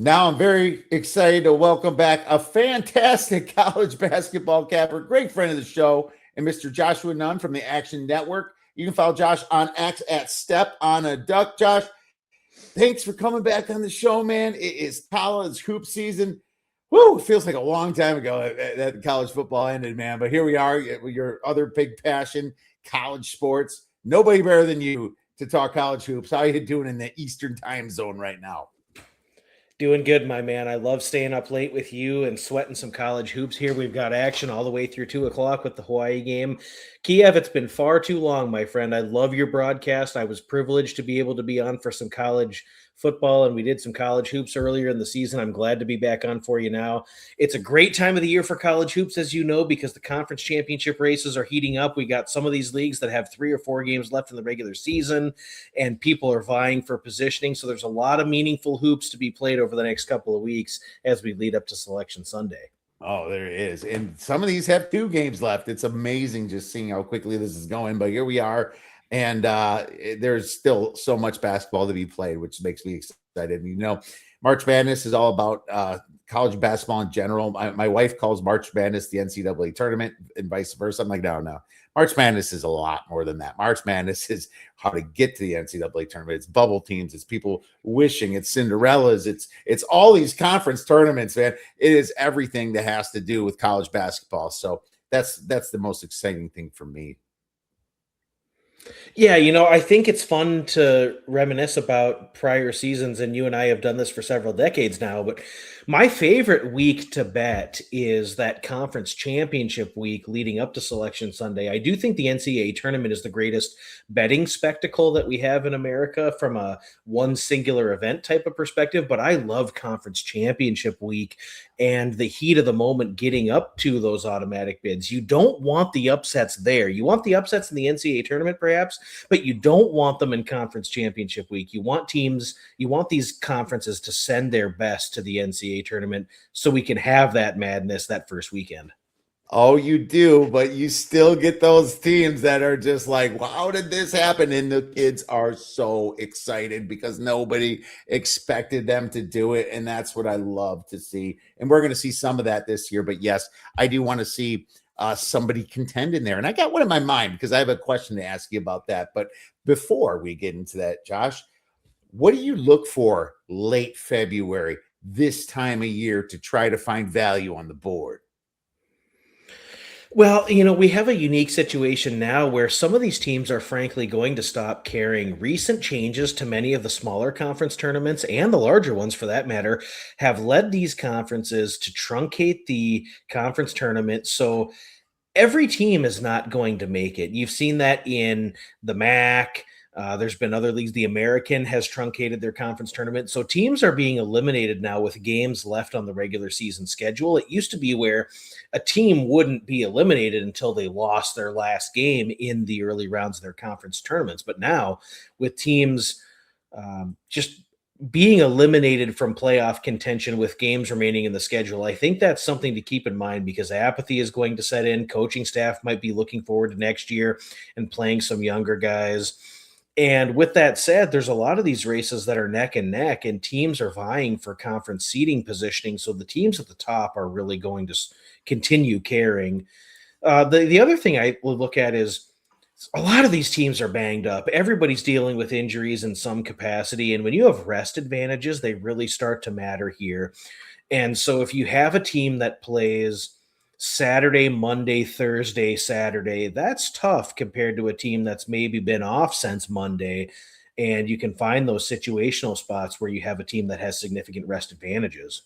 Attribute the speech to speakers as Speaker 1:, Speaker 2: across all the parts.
Speaker 1: Now I'm very excited to welcome back a fantastic college basketball capper, great friend of the show, and Mr. Joshua Nunn from the Action Network. You can follow Josh on X at Step on a Duck. Josh, thanks for coming back on the show, man. It is college hoop season. Woo, it feels like a long time ago that college football ended, man. But here we are, your other big passion, college sports. Nobody better than you to talk college hoops. How are you doing in the Eastern time zone right now?
Speaker 2: Doing good, my man. I love staying up late with you and sweating some college hoops here. We've got action all the way through 2 o'clock with the Hawaii game. Kiev, it's been far too long, my friend. I love your broadcast. I was privileged to be able to be on for some college football, and we did some college hoops earlier in the season. I'm glad to be back on for you now. It's a great time of the year for college hoops, as you know, because the conference championship races are heating up. We got some of these leagues that have 3 or 4 games left in the regular season, and people are vying for positioning. So there's a lot of meaningful hoops to be played over the next couple of weeks as we lead up to Selection Sunday.
Speaker 1: Oh, there it is. And some of these have 2 games left. It's amazing just seeing how quickly this is going. But here we are. And there's still so much basketball to be played, which makes me excited. And, March Madness is all about college basketball in general. My wife calls March Madness the NCAA tournament and vice versa. I'm like, no. March Madness is a lot more than that. March Madness is how to get to the NCAA tournament. It's bubble teams. It's people wishing. It's Cinderellas. It's all these conference tournaments, man. It is everything that has to do with college basketball. So that's the most exciting thing for me.
Speaker 2: Yeah, I think it's fun to reminisce about prior seasons, and you and I have done this for several decades now. But my favorite week to bet is that conference championship week leading up to Selection Sunday. I do think the NCAA tournament is the greatest betting spectacle that we have in America from a one singular event type of perspective, but I love conference championship week and the heat of the moment getting up to those automatic bids. You don't want the upsets there. You want the upsets in the NCAA tournament, perhaps, but you don't want them in conference championship week. You want these conferences to send their best to the NCAA tournament so we can have that madness that first weekend.
Speaker 1: Oh, you do, but you still get those teams that are just like, well, how did this happen? And the kids are so excited because nobody expected them to do it. And that's what I love to see. And we're going to see some of that this year. But yes, I do want to see somebody contend in there. And I got one in my mind because I have a question to ask you about that. But before we get into that, Josh, what do you look for late February, this time of year, to try to find value on the board?
Speaker 2: Well, we have a unique situation now where some of these teams are frankly going to stop caring. Recent changes to many of the smaller conference tournaments and the larger ones for that matter have led these conferences to truncate the conference tournament. So every team is not going to make it. You've seen that in the MAC. There's been other leagues. The American has truncated their conference tournament. So teams are being eliminated now with games left on the regular season schedule. It used to be where a team wouldn't be eliminated until they lost their last game in the early rounds of their conference tournaments. But now with teams just being eliminated from playoff contention with games remaining in the schedule, I think that's something to keep in mind because apathy is going to set in. Coaching staff might be looking forward to next year and playing some younger guys. And with that said, there's a lot of these races that are neck and neck, and teams are vying for conference seeding positioning. So the teams at the top are really going to continue caring. The other thing I would look at is a lot of these teams are banged up. Everybody's dealing with injuries in some capacity. And when you have rest advantages, they really start to matter here. And so if you have a team that plays Saturday, Monday, Thursday, Saturday, that's tough compared to a team that's maybe been off since Monday. And you can find those situational spots where you have a team that has significant rest advantages.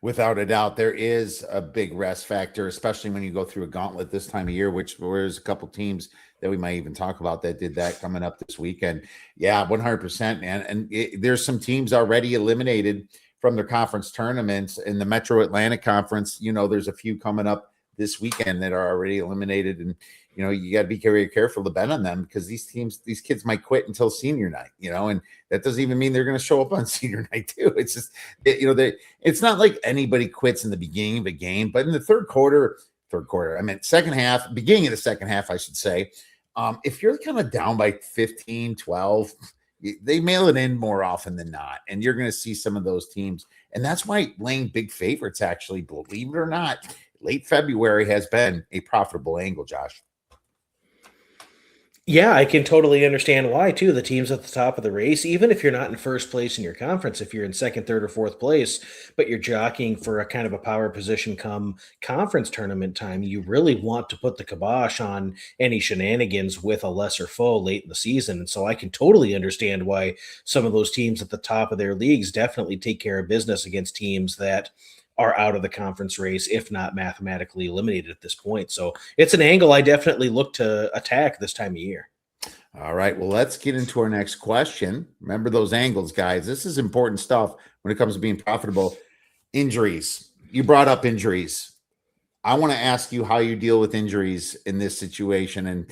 Speaker 1: Without a doubt, there is a big rest factor, especially when you go through a gauntlet this time of year, which there's a couple teams that we might even talk about that did that coming up this weekend. Yeah, 100%, man. And there's some teams already eliminated from their conference tournaments in the Metro Atlantic Conference. There's a few coming up this weekend that are already eliminated. And, you got to be very careful to bet on them because these kids might quit until senior night, and that doesn't even mean they're going to show up on senior night too. It's just, it's not like anybody quits in the beginning of a game, but in the third quarter, second half, beginning of the second half, I should say, if you're kind of down by 15, 12, they mail it in more often than not, and you're going to see some of those teams. And that's why laying big favorites, actually, believe it or not, late February has been a profitable angle, Josh.
Speaker 2: Yeah, I can totally understand why too. The teams at the top of the race, even if you're not in first place in your conference, if you're in second, third, or fourth place, but you're jockeying for a kind of a power position come conference tournament time, you really want to put the kibosh on any shenanigans with a lesser foe late in the season. And so I can totally understand why some of those teams at the top of their leagues definitely take care of business against teams that are out of the conference race, if not mathematically eliminated at this point. So it's an angle I definitely look to attack this time of year.
Speaker 1: All right. Well, let's get into our next question. Remember those angles, guys. This is important stuff when it comes to being profitable. Injuries. You brought up injuries. I want to ask you how you deal with injuries in this situation, and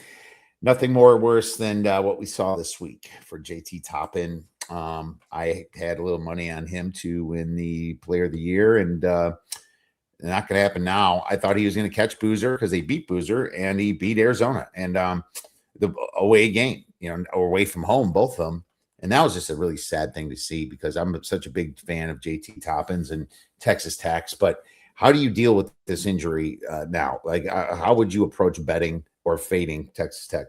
Speaker 1: nothing more worse than what we saw this week for JT Toppin. I had a little money on him to win the Player of the Year, and not going to happen now. I thought he was going to catch Boozer because they beat Boozer, and he beat Arizona, and the away game, or away from home, both of them. And that was just a really sad thing to see because I'm such a big fan of JT Toppins and Texas Tech's. But how do you deal with this injury now? Like, how would you approach betting or fading Texas Tech?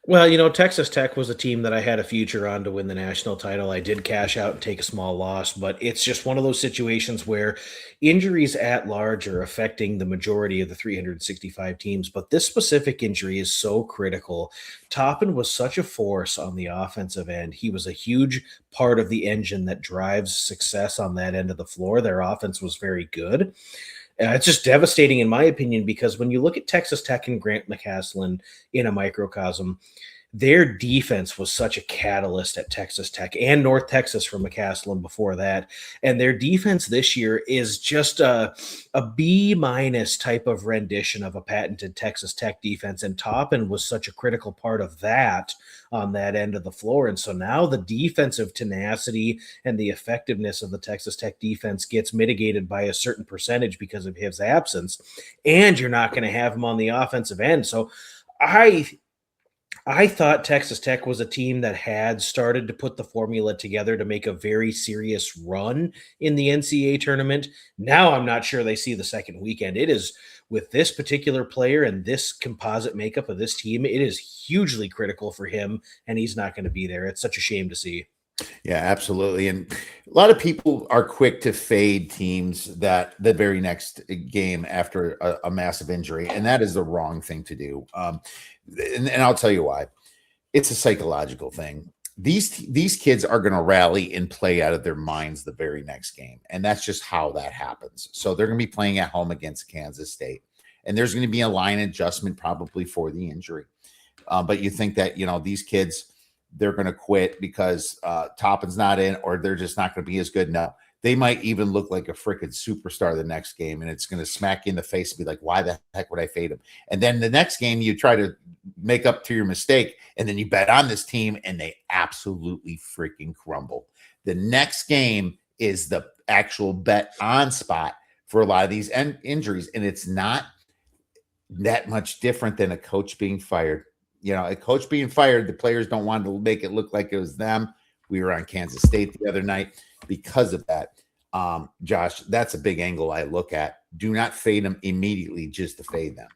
Speaker 2: Well, Texas Tech was a team that I had a future on to win the national title. I did cash out and take a small loss, but it's just one of those situations where injuries at large are affecting the majority of the 365 teams. But this specific injury is so critical. Toppin was such a force on the offensive end. He was a huge part of the engine that drives success on that end of the floor. Their offense was very good. It's just devastating, in my opinion, because when you look at Texas Tech and Grant McCaslin in a microcosm, their defense was such a catalyst at Texas Tech and North Texas from McCaslin before that. And their defense this year is just a B minus type of rendition of a patented Texas Tech defense. And Toppin was such a critical part of that on that end of the floor. And so now the defensive tenacity and the effectiveness of the Texas Tech defense gets mitigated by a certain percentage because of his absence. And you're not going to have him on the offensive end. So I thought Texas Tech was a team that had started to put the formula together to make a very serious run in the NCAA tournament. Now I'm not sure they see the second weekend. It is, with this particular player and this composite makeup of this team, it is hugely critical for him, and he's not going to be there. It's such a shame to see.
Speaker 1: Yeah, absolutely. And a lot of people are quick to fade teams that the very next game after a massive injury, and that is the wrong thing to do. And I'll tell you why. It's a psychological thing. These kids are going to rally and play out of their minds the very next game, and that's just how that happens. So they're going to be playing at home against Kansas State, and there's going to be a line adjustment probably for the injury. But you think that these kids, they're going to quit because Toppin's not in, or they're just not going to be as good. No, they might even look like a freaking superstar the next game, and it's going to smack you in the face and be like, why the heck would I fade him? And then the next game, you try to make up to your mistake, and then you bet on this team, and they absolutely freaking crumble. The next game is the actual bet on spot for a lot of these injuries, and it's not that much different than a coach being fired. A coach being fired, the players don't want to make it look like it was them. We were on Kansas State the other night because of that. Josh, that's a big angle I look at. Do not fade them immediately just to fade them.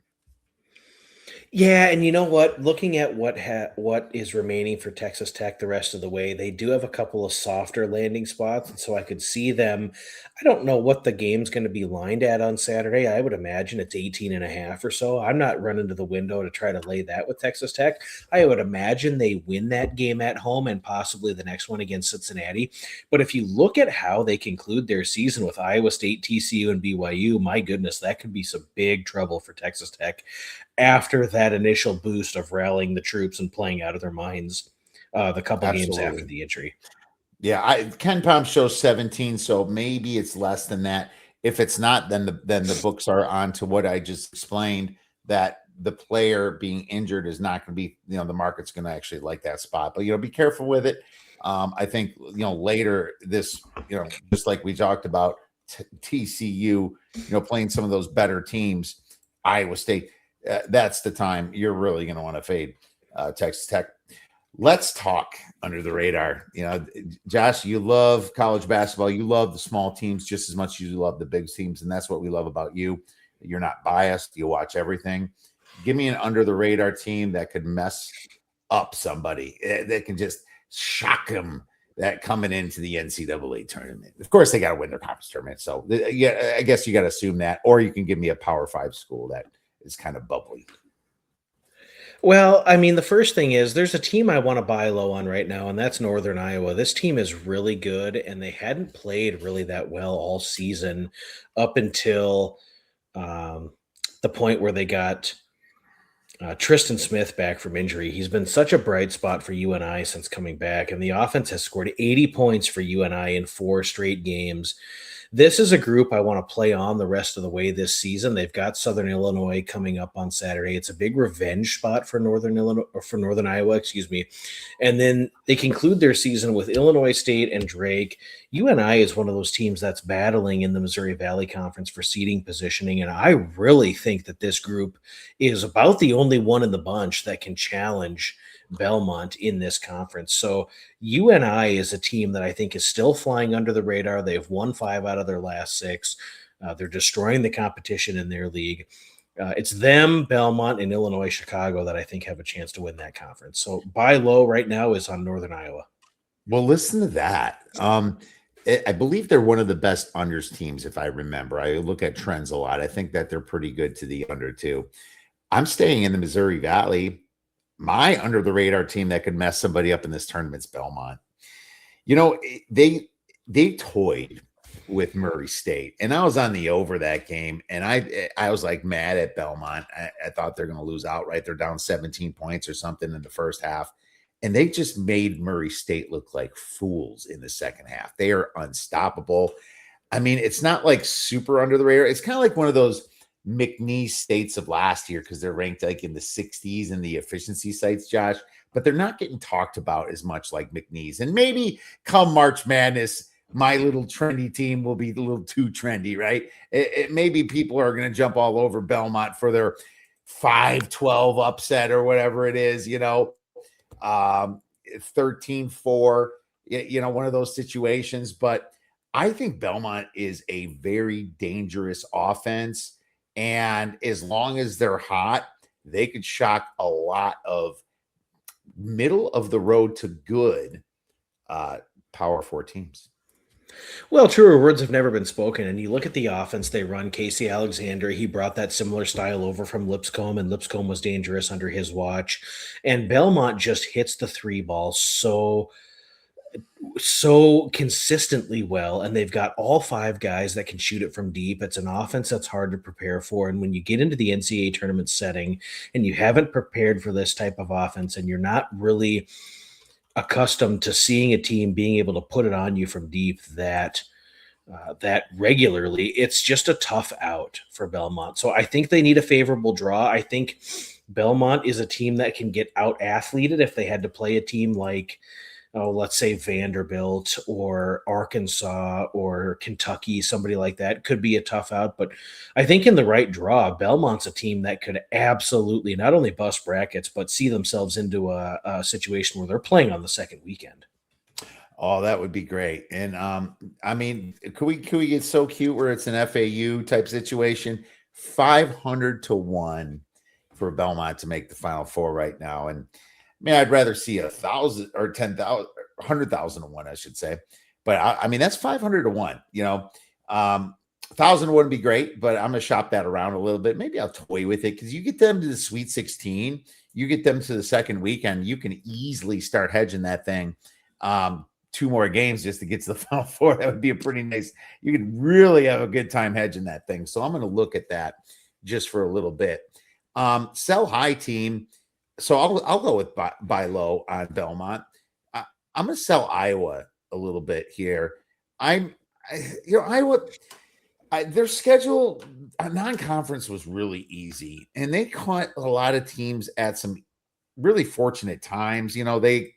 Speaker 2: Yeah, and you know what? Looking at what is remaining for Texas Tech the rest of the way, they do have a couple of softer landing spots, and so I could see them. I don't know what the game's going to be lined at on Saturday. I would imagine it's 18.5 or so. I'm not running to the window to try to lay that with Texas Tech. I would imagine they win that game at home and possibly the next one against Cincinnati. But if you look at how they conclude their season with Iowa State, TCU, and BYU, my goodness, that could be some big trouble for Texas Tech after that initial boost of rallying the troops and playing out of their minds the couple games after the injury.
Speaker 1: Yeah, Ken Palm shows 17, so maybe it's less than that. If it's not, then the books are on to what I just explained, that the player being injured is not going to be, the market's going to actually like that spot. But, be careful with it. I think, later this, just like we talked about TCU, playing some of those better teams, Iowa State, that's the time you're really going to want to fade Texas Tech. Let's talk under the radar. Josh, you love college basketball. You love the small teams just as much as you love the big teams. And that's what we love about you. You're not biased. You watch everything. Give me an under the radar team that could mess up somebody, that can just shock them, that coming into the NCAA tournament. Of course, they got to win their conference tournament. So, yeah, I guess you got to assume that. Or you can give me a Power 5 school that is kind of bubbly.
Speaker 2: Well, I mean, the first thing is there's a team I want to buy low on right now, and that's Northern Iowa. This team is really good, and they hadn't played really that well all season up until the point where they got Tristan Smith back from injury. He's been such a bright spot for UNI since coming back, and the offense has scored 80 points for UNI in 4 straight games. This is a group I want to play on the rest of the way this season. They've got Southern Illinois coming up on Saturday. It's a big revenge spot for Northern Illinois, or for Northern Iowa, excuse me. And then they conclude their season with Illinois State and Drake. UNI is one of those teams that's battling in the Missouri Valley Conference for seeding positioning, and I really think that this group is about the only one in the bunch that can challenge Belmont in this conference. So UNI is a team that I think is still flying under the radar. They've won 5 out of their last 6. They're destroying the competition in their league. It's them, Belmont, and Illinois, Chicago that I think have a chance to win that conference. So buy low right now is on Northern Iowa.
Speaker 1: Well, listen to that. I believe they're one of the best unders teams, if I remember. I look at trends a lot. I think that they're pretty good to the under too. I'm staying in the Missouri Valley. My under the radar team that could mess somebody up in this tournament's Belmont. They toyed with Murray State, and I was on the over that game, and I was like mad at Belmont. I thought they're going to lose outright. They're down 17 points or something in the first half, and they just made Murray State look like fools in the second half. They are unstoppable. I mean, it's not like super under the radar. It's kind of like one of those McNeese states of last year, because they're ranked like in the 60s in the efficiency sites, Josh, but they're not getting talked about as much like McNeese. And maybe come March Madness, my little trendy team will be a little too trendy, right? Maybe people are going to jump all over Belmont for their 5-12 upset or whatever it is, 13-4, one of those situations. But I think Belmont is a very dangerous offense. And as long as they're hot, they could shock a lot of middle of the road to good Power 4 teams.
Speaker 2: Well, truer words have never been spoken. And you look at the offense they run. Casey Alexander, he brought that similar style over from Lipscomb, and Lipscomb was dangerous under his watch. And Belmont just hits the 3 ball so consistently well, and they've got all 5 guys that can shoot it from deep. It's an offense that's hard to prepare for, and when you get into the NCAA tournament setting and you haven't prepared for this type of offense, and you're not really accustomed to seeing a team being able to put it on you from deep that regularly, it's just a tough out for Belmont. So I think they need a favorable draw. I think Belmont is a team that can get out athleted if they had to play a team like, let's say Vanderbilt or Arkansas or Kentucky, somebody like that. Could be a tough out. But I think in the right draw, Belmont's a team that could absolutely not only bust brackets, but see themselves into a situation where they're playing on the second weekend.
Speaker 1: Oh, that would be great. And I mean, could we get so cute where it's an FAU type situation? 500-1 for Belmont to make the Final Four right now. And I mean, I'd rather see 1,000 or 10,000, 100,000-1, I should say. But I mean, that's 500-1. 1,000 wouldn't be great, but I'm gonna shop that around a little bit. Maybe I'll toy with it, because you get them to the Sweet 16, you get them to the second weekend, you can easily start hedging that thing. 2 more games just to get to the Final Four. That would be a pretty nice. You could really have a good time hedging that thing. So I'm going to look at that just for a little bit. Sell high team. So I'll go with buy low on Belmont. I'm going to sell Iowa a little bit here. Iowa, their schedule, non-conference was really easy, and they caught a lot of teams at some really fortunate times. They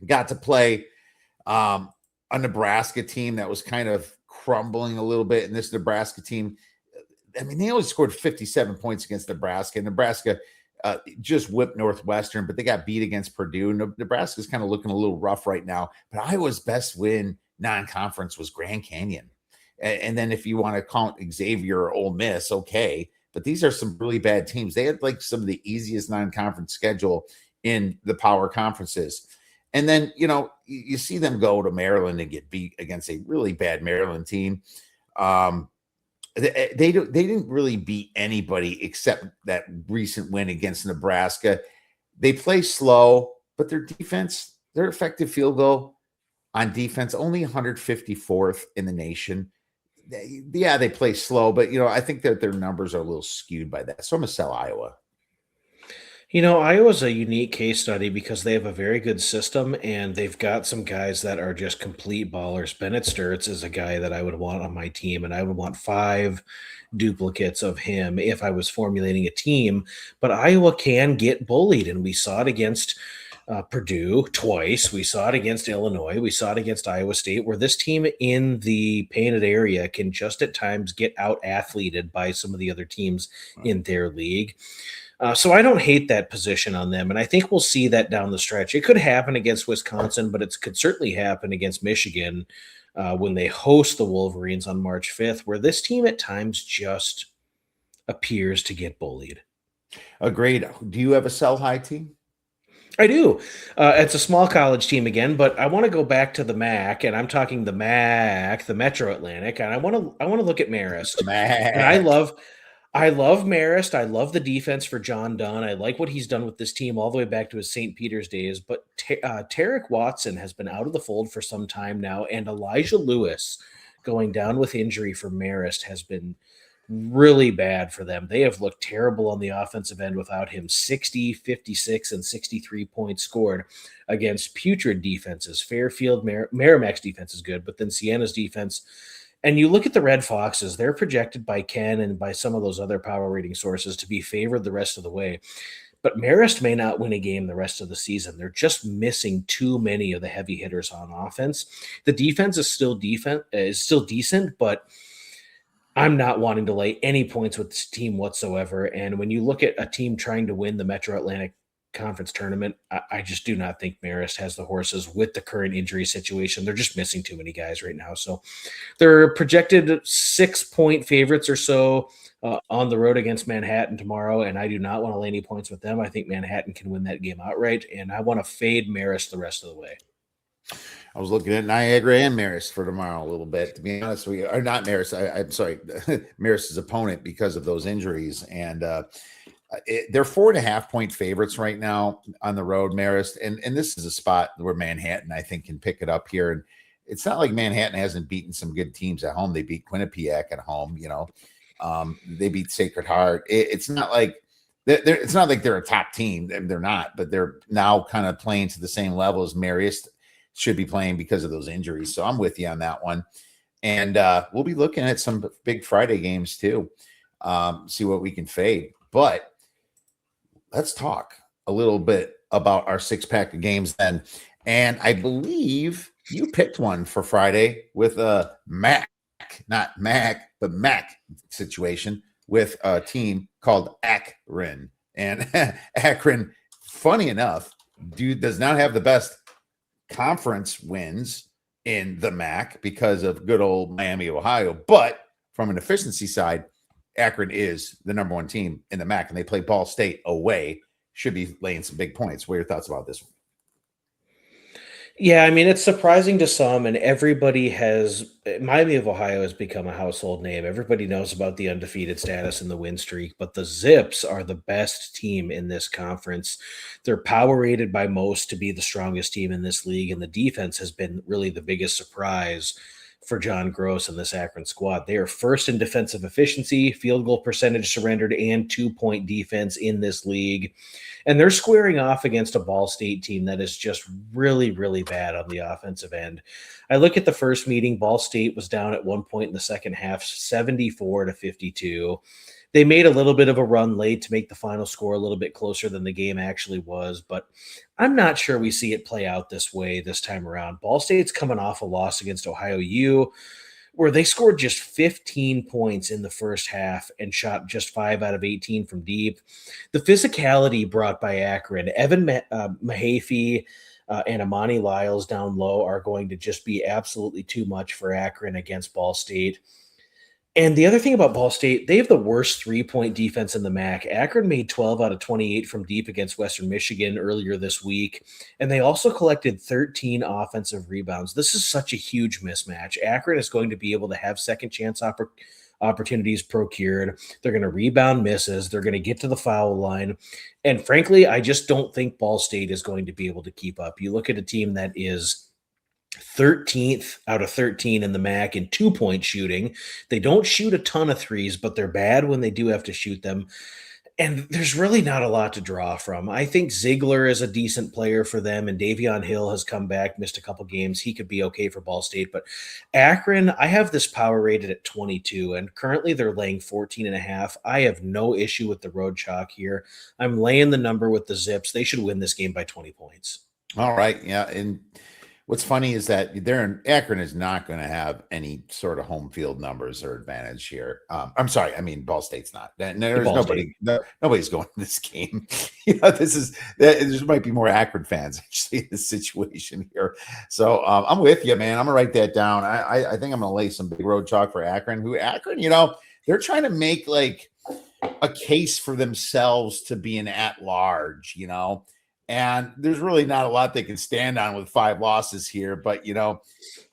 Speaker 1: got to play a Nebraska team that was kind of crumbling a little bit, and this Nebraska team, I mean, they only scored 57 points against Nebraska. Nebraska just whipped Northwestern, but they got beat against Purdue. Nebraska's kind of looking a little rough right now, but Iowa's best win non-conference was Grand Canyon. And then if you want to count Xavier or Ole Miss, okay. But these are some really bad teams. They had like some of the easiest non-conference schedule in the power conferences. And then, you see them go to Maryland and get beat against a really bad Maryland team. They didn't really beat anybody except that recent win against Nebraska. They play slow, but their defense, their effective field goal on defense, only 154th in the nation. They play slow, but I think that their numbers are a little skewed by that. So I'm gonna sell Iowa.
Speaker 2: Iowa's a unique case study because they have a very good system and they've got some guys that are just complete ballers. Bennett Sturts is a guy that I would want on my team, and I would want 5 duplicates of him if I was formulating a team. But Iowa can get bullied, and we saw it against Purdue twice. We saw it against Illinois. We saw it against Iowa State, where this team in the painted area can just at times get out-athleted by some of the other teams in their league. So I don't hate that position on them, and I think we'll see that down the stretch. It could happen against Wisconsin, but it could certainly happen against Michigan when they host the Wolverines on March 5th, where this team at times just appears to get bullied.
Speaker 1: Agreed. Do you have a sell high team?
Speaker 2: I do. It's a small college team again, but I want to go back to the MAC, and I'm talking the MAC, the Metro Atlantic, and I want to look at Marist. And I love Marist. I love the defense for John Dunn. I like what he's done with this team all the way back to his St. Peter's days. But Tarek Watson has been out of the fold for some time now, and Elijah Lewis going down with injury for Marist has been really bad for them. They have looked terrible on the offensive end without him. 60, 56, and 63 points scored against putrid defenses. Fairfield, Merrimack's defense is good, but then Sienna's defense. And you look at the Red Foxes, they're projected by Ken and by some of those other power rating sources to be favored the rest of the way. But Marist may not win a game the rest of the season. They're just missing too many of the heavy hitters on offense. The defense is still decent, but I'm not wanting to lay any points with this team whatsoever. And when you look at a team trying to win the Metro Atlantic Conference tournament, I just do not think Marist has the horses with the current injury situation. They're just missing too many guys right now. So they're projected 6-point favorites or so on the road against Manhattan tomorrow, and I do not want to lay any points with them. I think Manhattan can win that game outright, and I want to fade Marist the rest of the way.
Speaker 1: I was looking at Niagara and Marist for tomorrow a little bit, to be honest with you. Or not Marist, I'm sorry, Marist's opponent because of those injuries. And they're 4.5-point favorites right now on the road, Marist. And this is a spot where Manhattan, I think, can pick it up here. And it's not like Manhattan hasn't beaten some good teams at home. They beat Quinnipiac at home, they beat Sacred Heart. It's not like they're a top team. They're not, but they're now kind of playing to the same level as Marist should be playing because of those injuries. So I'm with you on that one. And we'll be looking at some big Friday games too. See what we can fade. But let's talk a little bit about our 6-pack of games then. And I believe you picked one for Friday with a MAC, not Mac, but MAC situation with a team called Akron. And Akron, funny enough, does not have the best conference wins in the MAC because of good old Miami, Ohio. But from an efficiency side, Akron is the number 1 team in the MAC, and they play Ball State away. Should be laying some big points. What are your thoughts about this one?
Speaker 2: Yeah, I mean, it's surprising to some, and Miami of Ohio has become a household name. Everybody knows about the undefeated status and the win streak, but the Zips are the best team in this conference. They're power rated by most to be the strongest team in this league, and the defense has been really the biggest surprise for John Gross and this Akron squad. They are first in defensive efficiency, field goal percentage surrendered, and 2-point defense in this league. And they're squaring off against a Ball State team that is just really, really bad on the offensive end. I look at the first meeting, Ball State was down at one point in the second half, 74-52. They made a little bit of a run late to make the final score a little bit closer than the game actually was, but I'm not sure we see it play out this way this time around. Ball State's coming off a loss against Ohio U, where they scored just 15 points in the first half and shot just 5 out of 18 from deep. The physicality brought by Akron, Mahaffey and Amani Lyles down low are going to just be absolutely too much for Akron against Ball State. And the other thing about Ball State, they have the worst three-point defense in the MAC. Akron made 12 out of 28 from deep against Western Michigan earlier this week, and they also collected 13 offensive rebounds. This is such a huge mismatch. Akron is going to be able to have second-chance opportunities procured. They're going to rebound misses. They're going to get to the foul line. And frankly, I just don't think Ball State is going to be able to keep up. You look at a team that is 13th out of 13 in the MAC in 2-point shooting. They don't shoot a ton of threes, but they're bad when they do have to shoot them. And there's really not a lot to draw from. I think Ziegler is a decent player for them, and Davion Hill has come back, missed a couple games. He could be okay for Ball State. But Akron, I have this power rated at 22, and currently they're laying 14.5. I have no issue with the road chalk here. I'm laying the number with the Zips. They should win this game by 20 points.
Speaker 1: All right. Yeah. And what's funny is that Akron is not going to have any sort of home field numbers or advantage here. I'm sorry. I mean, Ball State's not. There's nobody's going to this game. There might be more Akron fans actually in this situation here. So I'm with you, man. I'm gonna write that down. I think I'm gonna lay some big road chalk for Akron. They're trying to make like a case for themselves to be an at-large, and there's really not a lot they can stand on with 5 losses here. But,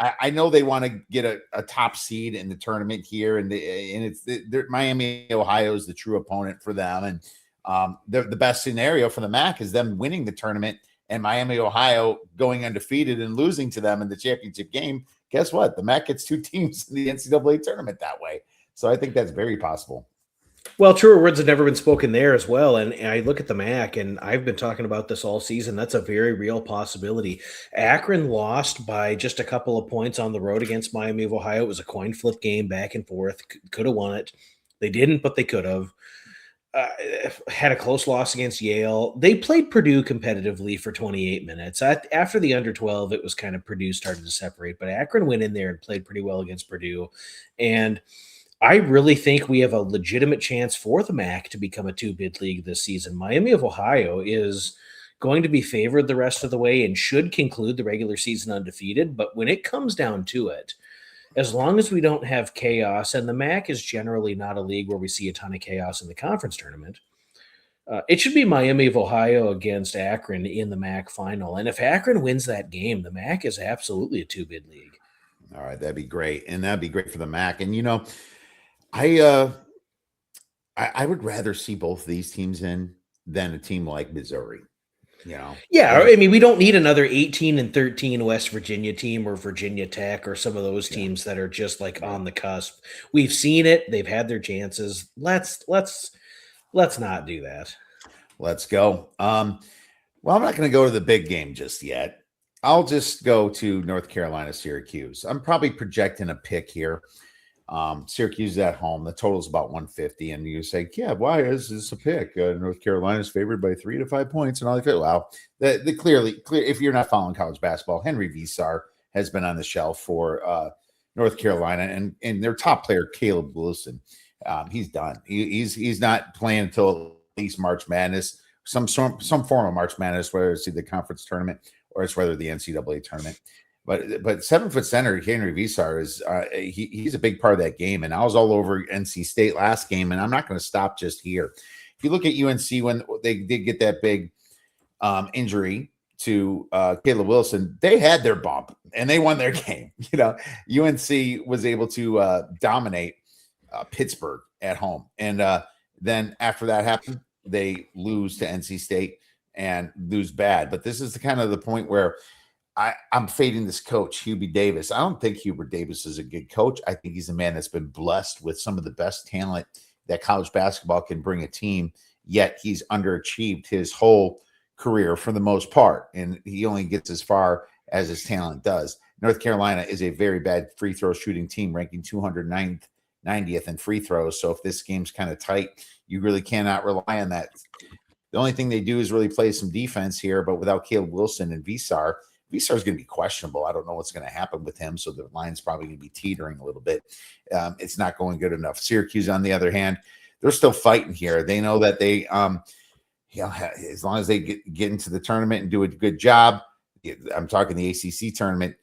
Speaker 1: I know they want to get a top seed in the tournament here. And Miami, Ohio is the true opponent for them. And the best scenario for the MAC is them winning the tournament and Miami, Ohio going undefeated and losing to them in the championship game. Guess what? The MAC gets 2 teams in the NCAA tournament that way. So I think that's very possible.
Speaker 2: Well, truer words have never been spoken there as well. And I look at the MAC, and I've been talking about this all season. That's a very real possibility. Akron lost by just a couple of points on the road against Miami of Ohio. It was a coin flip game, back and forth. Could have won it. They didn't, but they could have. Had a close loss against Yale. They played Purdue competitively for 28 minutes. After the under 12, it was kind of Purdue started to separate. But Akron went in there and played pretty well against Purdue. And I really think we have a legitimate chance for the MAC to become a 2-bid league this season. Miami of Ohio is going to be favored the rest of the way and should conclude the regular season undefeated. But when it comes down to it, as long as we don't have chaos, and the MAC is generally not a league where we see a ton of chaos in the conference tournament, it should be Miami of Ohio against Akron in the MAC final. And if Akron wins that game, the MAC is absolutely a 2-bid league.
Speaker 1: All right, that'd be great. And that'd be great for the MAC. And, I would rather see both of these teams in than a team like Missouri.
Speaker 2: Yeah, I mean, we don't need another 18-13 West Virginia team or Virginia Tech or some of those teams that are just like on the cusp. We've seen it; they've had their chances. Let's not do that.
Speaker 1: Let's go. Well, I'm not going to go to the big game just yet. I'll just go to North Carolina, Syracuse. I'm probably projecting a pick here. Syracuse is at home. The total is about 150. And you say, yeah, why is this a pick? North Carolina is favored by 3 to 5 points. And all that. Well, clearly, if you're not following college basketball, Henry Visar has been on the shelf for North Carolina, and their top player, Caleb Wilson, he's done. He's not playing until at least March Madness, some form of March Madness, whether it's the conference tournament or it's whether the NCAA tournament. But 7-foot center Henry Visar is he's a big part of that game. And I was all over NC State last game, and I'm not going to stop just here. If you look at UNC, when they did get that big injury to Caleb Wilson, they had their bump and they won their game. UNC was able to dominate Pittsburgh at home, and then after that happened, they lose to NC State and lose bad. But this is the point where I'm fading this coach, Hubie Davis. I don't think Hubert Davis is a good coach. I think he's a man that's been blessed with some of the best talent that college basketball can bring a team, yet he's underachieved his whole career for the most part, and he only gets as far as his talent does. North Carolina is a very bad free throw shooting team, ranking 290th in free throws. So if this game's kind of tight, you really cannot rely on that. The only thing they do is really play some defense here, but without Caleb Wilson and Visar, Visar is going to be questionable. I don't know what's going to happen with him, so the line's probably going to be teetering a little bit. It's not going good enough. Syracuse, on the other hand, they're still fighting here. They know that they, as long as they get into the tournament and do a good job, I'm talking the ACC tournament,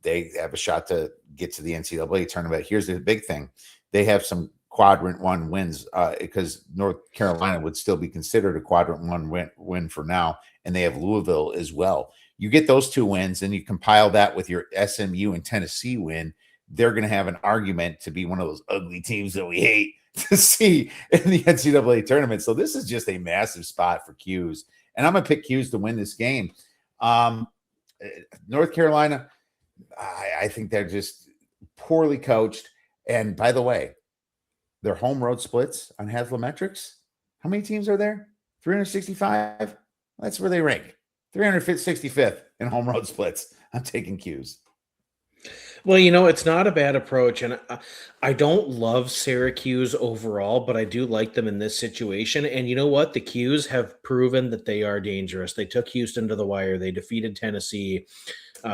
Speaker 1: they have a shot to get to the NCAA tournament. Here's the big thing. They have some quadrant one wins because North Carolina would still be considered a quadrant one win for now. And they have Louisville as well. You get those 2 wins and you compile that with your SMU and Tennessee win. They're going to have an argument to be one of those ugly teams that we hate to see in the NCAA tournament. So this is just a massive spot for Q's. And I'm going to pick Q's to win this game. North Carolina, I think they're just poorly coached. And by the way, their home road splits on Haslametrics, how many teams are there? 365? That's where they rank. 365th in home road splits. I'm taking Q's.
Speaker 2: Well, it's not a bad approach, and I don't love Syracuse overall, but I do like them in this situation. And you know what? The Qs have proven that they are dangerous. They took Houston to the wire. They defeated Tennessee.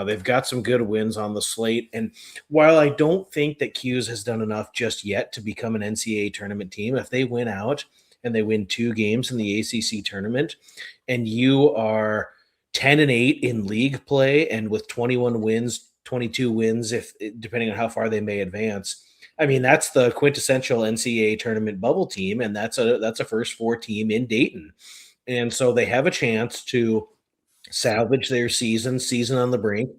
Speaker 2: They've got some good wins on the slate. And while I don't think that Qs has done enough just yet to become an NCAA tournament team, if they win out and they win 2 games in the ACC tournament, and you are 10-8 in league play and with 21 wins, 22 wins, if depending on how far they may advance. I mean, that's the quintessential NCAA tournament bubble team, and that's a first 4 team in Dayton. And so they have a chance to salvage their season on the brink,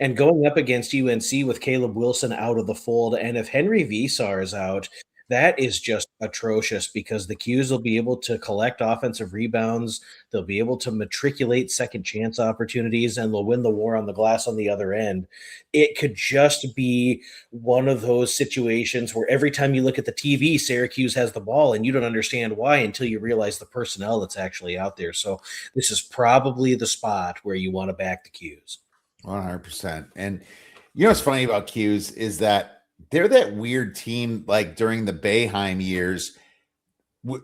Speaker 2: and going up against UNC with Caleb Wilson out of the fold. And if Henry Visar is out, that is just atrocious because the Qs will be able to collect offensive rebounds. They'll be able to matriculate second chance opportunities, and they'll win the war on the glass on the other end. It could just be one of those situations where every time you look at the TV, Syracuse has the ball and you don't understand why until you realize the personnel that's actually out there. So this is probably the spot where you want to back the Qs.
Speaker 1: 100%. And what's funny about Qs is that they're that weird team, like during the Boeheim years,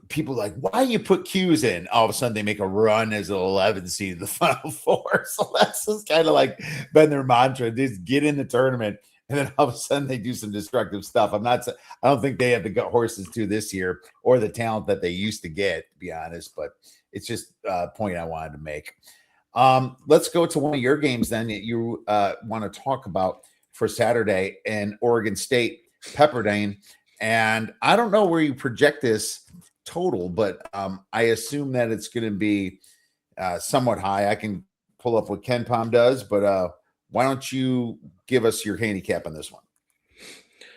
Speaker 1: people like, why you put Qs in? All of a sudden they make a run as an 11 seed in the Final Four. So that's just kind of like been their mantra. Just get in the tournament. And then all of a sudden they do some destructive stuff. I don't think they have the horses to this year or the talent that they used to get, to be honest, but it's just a point I wanted to make. Let's go to one of your games then that you want to talk about for Saturday in Oregon State, Pepperdine. And I don't know where you project this total, but I assume that it's going to be somewhat high. I can pull up what Ken Palm does, but why don't you give us your handicap on this one?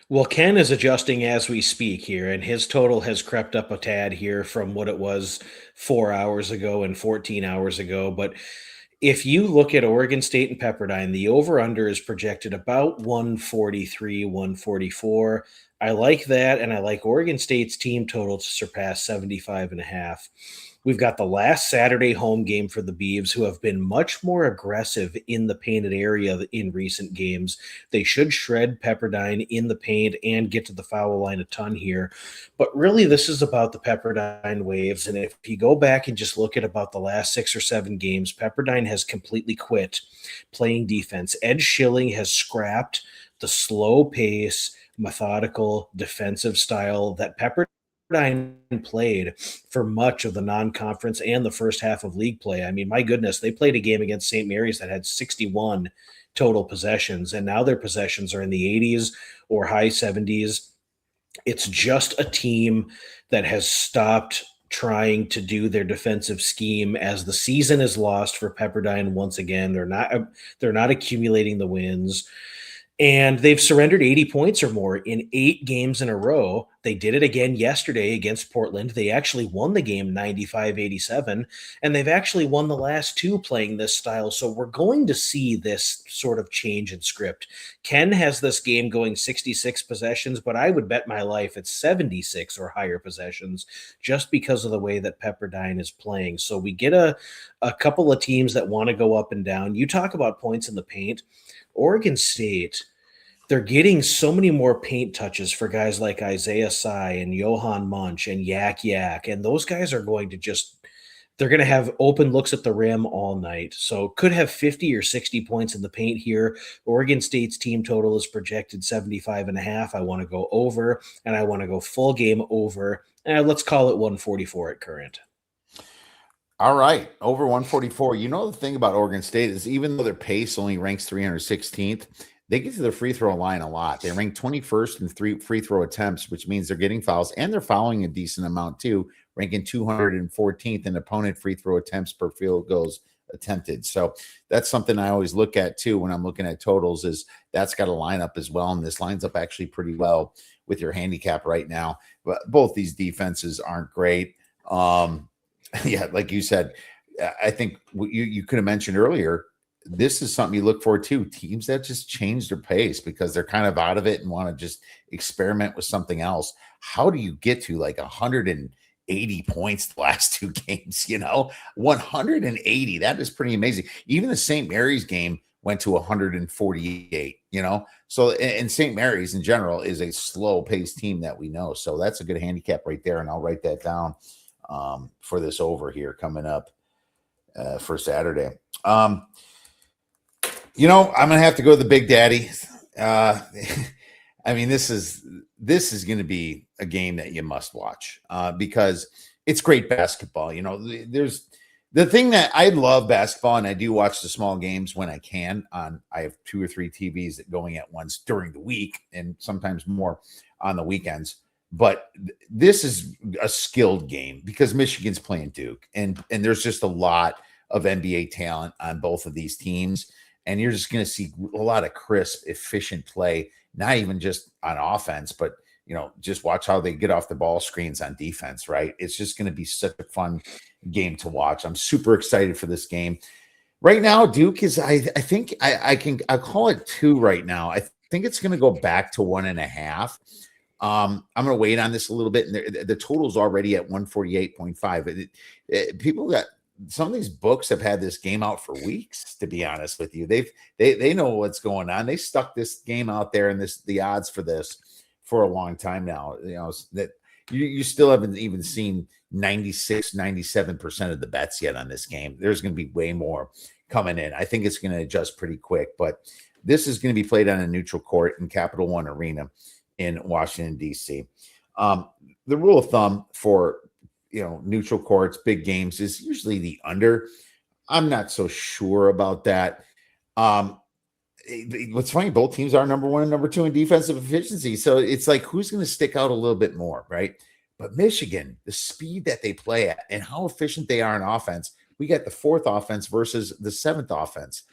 Speaker 2: Well, Ken is adjusting as we speak here, and his total has crept up a tad here from what it was 4 hours ago and 14 hours ago. But if you look at Oregon State and Pepperdine, the over-under is projected about 143, 144. I like that, and I like Oregon State's team total to surpass 75.5. We've got the last Saturday home game for the Beavs, who have been much more aggressive in the painted area in recent games. They should shred Pepperdine in the paint and get to the foul line a ton here. But really, this is about the Pepperdine Waves. And if you go back and just look at about the last 6 or 7 games, Pepperdine has completely quit playing defense. Ed Schilling has scrapped the slow pace, methodical defensive style that Pepperdine played for much of the non-conference and the first half of league play. I mean, my goodness, they played a game against St. Mary's that had 61 total possessions, and now their possessions are in the 80s or high 70s. It's just a team that has stopped trying to do their defensive scheme as the season is lost for Pepperdine once again. They're not accumulating the wins. And they've surrendered 80 points or more in 8 games in a row. They did it again yesterday against Portland. They actually won the game 95-87, and they've actually won the last 2 playing this style. So we're going to see this sort of change in script. Ken has this game going 66 possessions, but I would bet my life it's 76 or higher possessions just because of the way that Pepperdine is playing. So we get a couple of teams that want to go up and down. You talk about points in the paint. Oregon State, they're getting so many more paint touches for guys like Isaiah Sy and Johan Munch and Yak Yak, and those guys are going to just They're going to have open looks at the rim all night. So could have 50 or 60 points in the paint here. Oregon State's team total is projected 75.5. I want to go over, and I want to go full game over. Let's call it 144 at current.
Speaker 1: All right, over 144. You know, the thing about Oregon State is even though their pace only ranks 316th, they get to the free throw line a lot. They rank 21st in free throw attempts, which means they're getting fouls, and they're fouling a decent amount too, ranking 214th in opponent free throw attempts per field goals attempted. So that's something I always look at too when I'm looking at totals, is that's got to line up as well. And this lines up actually pretty well with your handicap right now. But both these defenses aren't great. Yeah, like you said, I think you could have mentioned earlier, this is something you look for too. Teams that just change their pace because they're kind of out of it and want to just experiment with something else. How do you get to like 180 points the last two games? 180. That is pretty amazing. Even the St. Mary's game went to 148, So, and St. Mary's in general is a slow paced team that we know. So that's a good handicap right there. And I'll write that down for this over here coming up for Saturday. I'm going to have to go to the Big Daddy. I mean, this is going to be a game that you must watch because it's great basketball. There's the thing that I love basketball, and I do watch the small games when I can. I have 2 or 3 TVs that going at once during the week, and sometimes more on the weekends. But this is a skilled game because Michigan's playing Duke, and there's just a lot of NBA talent on both of these teams. And you're just going to see a lot of crisp, efficient play, not even just on offense, but, just watch how they get off the ball screens on defense, right? It's just going to be such a fun game to watch. I'm super excited for this game. Right now, Duke is, I think I'll call it 2 right now. I think it's going to go back to 1.5. I'm going to wait on this a little bit. And the total's already at 148.5. People got, some of these books have had this game out for weeks, to be honest with you. They know what's going on. They stuck this game out there and the odds for this for a long time now. That you still haven't even seen 96-97% of the bets yet on this game. There's going to be way more coming in. I think it's going to adjust pretty quick, but this is going to be played on a neutral court in Capital One Arena in Washington, D.C. The rule of thumb for neutral courts, big games is usually the under. I'm not so sure about that. What's funny, both teams are number 1 and number 2 in defensive efficiency. So it's like, who's going to stick out a little bit more, right? But Michigan, the speed that they play at and how efficient they are in offense, we got the 4th offense versus the 7th offense.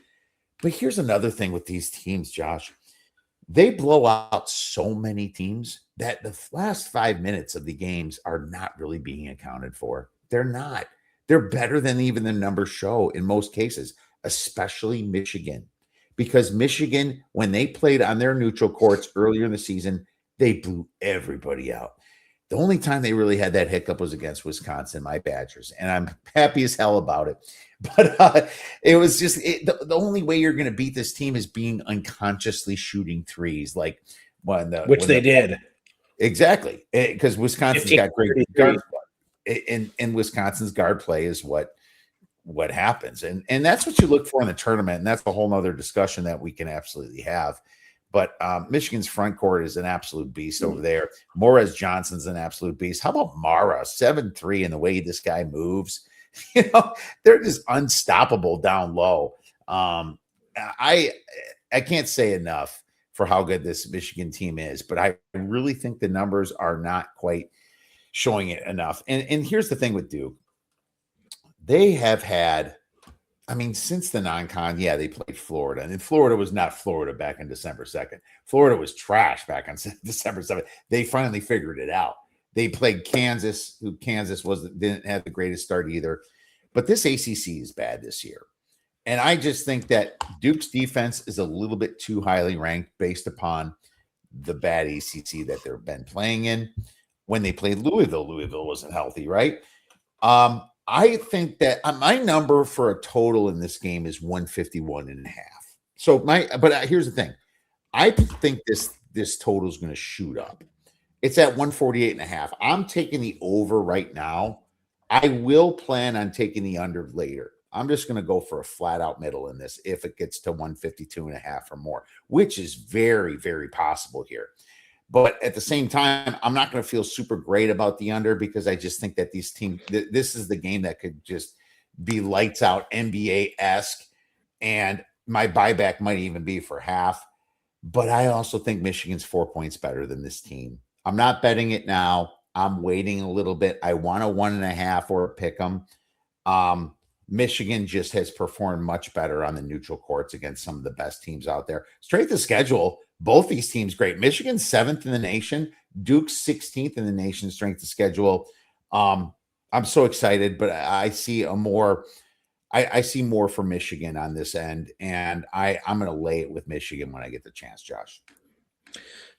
Speaker 1: But here's another thing with these teams, Josh. They blow out so many teams that the last 5 minutes of the games are not really being accounted for. They're not. They're better than even the numbers show in most cases, especially Michigan. Because Michigan, when they played on their neutral courts earlier in the season, they blew everybody out. The only time they really had that hiccup was against Wisconsin, my Badgers, and I'm happy as hell about it. But it was just the only way you're going to beat this team is being unconsciously shooting threes, like
Speaker 2: which they did.
Speaker 1: Exactly, because Wisconsin's got great guard play, and Wisconsin's guard play is what happens, and that's what you look for in the tournament, and that's a whole nother discussion that we can absolutely have. But Michigan's front court is an absolute beast over there. Morez Johnson's an absolute beast. How about Mara, 7'3", and the way this guy moves? They're just unstoppable down low. I can't say enough for how good this Michigan team is, but I really think the numbers are not quite showing it enough. And here's the thing with Duke. They have had, since the non-con, they played Florida. And Florida was not Florida back on December 2nd. Florida was trash back on December 7th. They finally figured it out. They played Kansas, who Kansas didn't have the greatest start either. But this ACC is bad this year. And I just think that Duke's defense is a little bit too highly ranked based upon the bad ACC that they've been playing in. When they played Louisville wasn't healthy, right? I think that my number for a total in this game is 151.5. So but here's the thing. I think this total is going to shoot up. It's at 148.5. I'm taking the over right now I will plan on taking the under later. I'm just going to go for a flat out middle in this if it gets to 152.5 or more, which is very, very possible here. But at the same time, I'm not going to feel super great about the under because I just think that these teams, this is the game that could just be lights out NBA esque. And my buyback might even be for half. But I also think Michigan's 4 points better than this team. I'm not betting it now. I'm waiting a little bit. I want a 1.5 or a pick 'em. Michigan just has performed much better on the neutral courts against some of the best teams out there. Strength of schedule, both these teams great. Michigan's 7th in the nation, Duke's 16th in the nation strength of schedule. I'm so excited, but I see I see more for Michigan on this end, and I'm going to lay it with Michigan when I get the chance, Josh.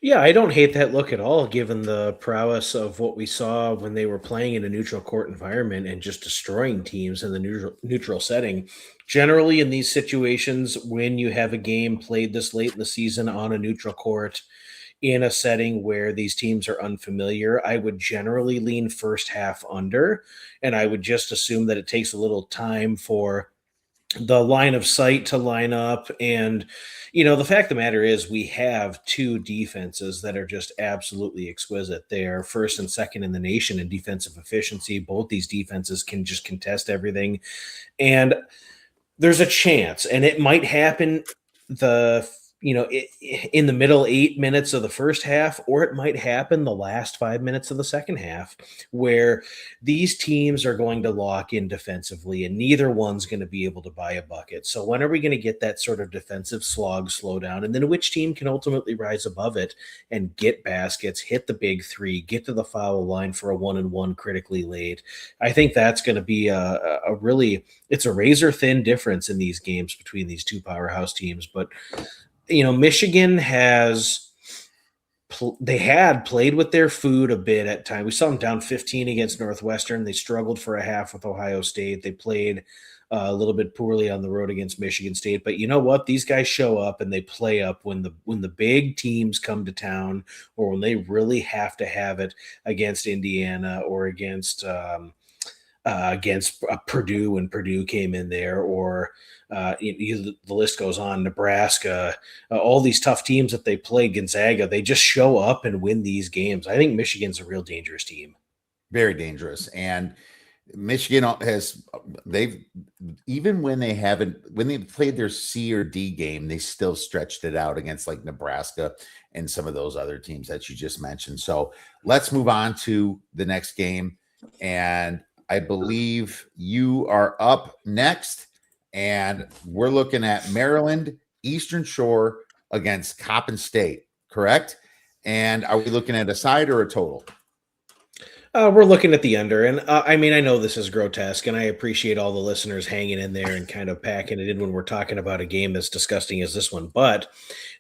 Speaker 2: Yeah, I don't hate that look at all, given the prowess of what we saw when they were playing in a neutral court environment and just destroying teams in the neutral setting. Generally, in these situations, when you have a game played this late in the season on a neutral court in a setting where these teams are unfamiliar, I would generally lean first half under, and I would just assume that it takes a little time for the line of sight to line up. And, the fact of the matter is we have two defenses that are just absolutely exquisite. They are first and second in the nation in defensive efficiency. Both these defenses can just contest everything. And there's a chance, and it might happen in the middle 8 minutes of the first half, or it might happen the last 5 minutes of the second half, where these teams are going to lock in defensively, and neither one's going to be able to buy a bucket. So when are we going to get that sort of defensive slog slow down, and then which team can ultimately rise above it and get baskets, hit the big three, get to the foul line for a 1-and-1 critically late? I think that's going to be it's a razor thin difference in these games between these two powerhouse teams. But Michigan they had played with their food a bit at times. We saw them down 15 against Northwestern. They struggled for a half with Ohio State. They played a little bit poorly on the road against Michigan State. But you know what? These guys show up and they play up when the big teams come to town, or when they really have to have it against Indiana or against Purdue when Purdue came in there, or the list goes on, Nebraska, all these tough teams that they play, Gonzaga, they just show up and win these games. I think Michigan's a real dangerous team.
Speaker 1: Very dangerous. And Michigan they've, even when they've played their C or D game, they still stretched it out against like Nebraska and some of those other teams that you just mentioned. So let's move on to the next game. And I believe you are up next, and we're looking at Maryland Eastern Shore against Coppin State, correct? And are we looking at a side or a total?
Speaker 2: We're looking at the under, and I know this is grotesque, and I appreciate all the listeners hanging in there and kind of packing it in when we're talking about a game as disgusting as this one. But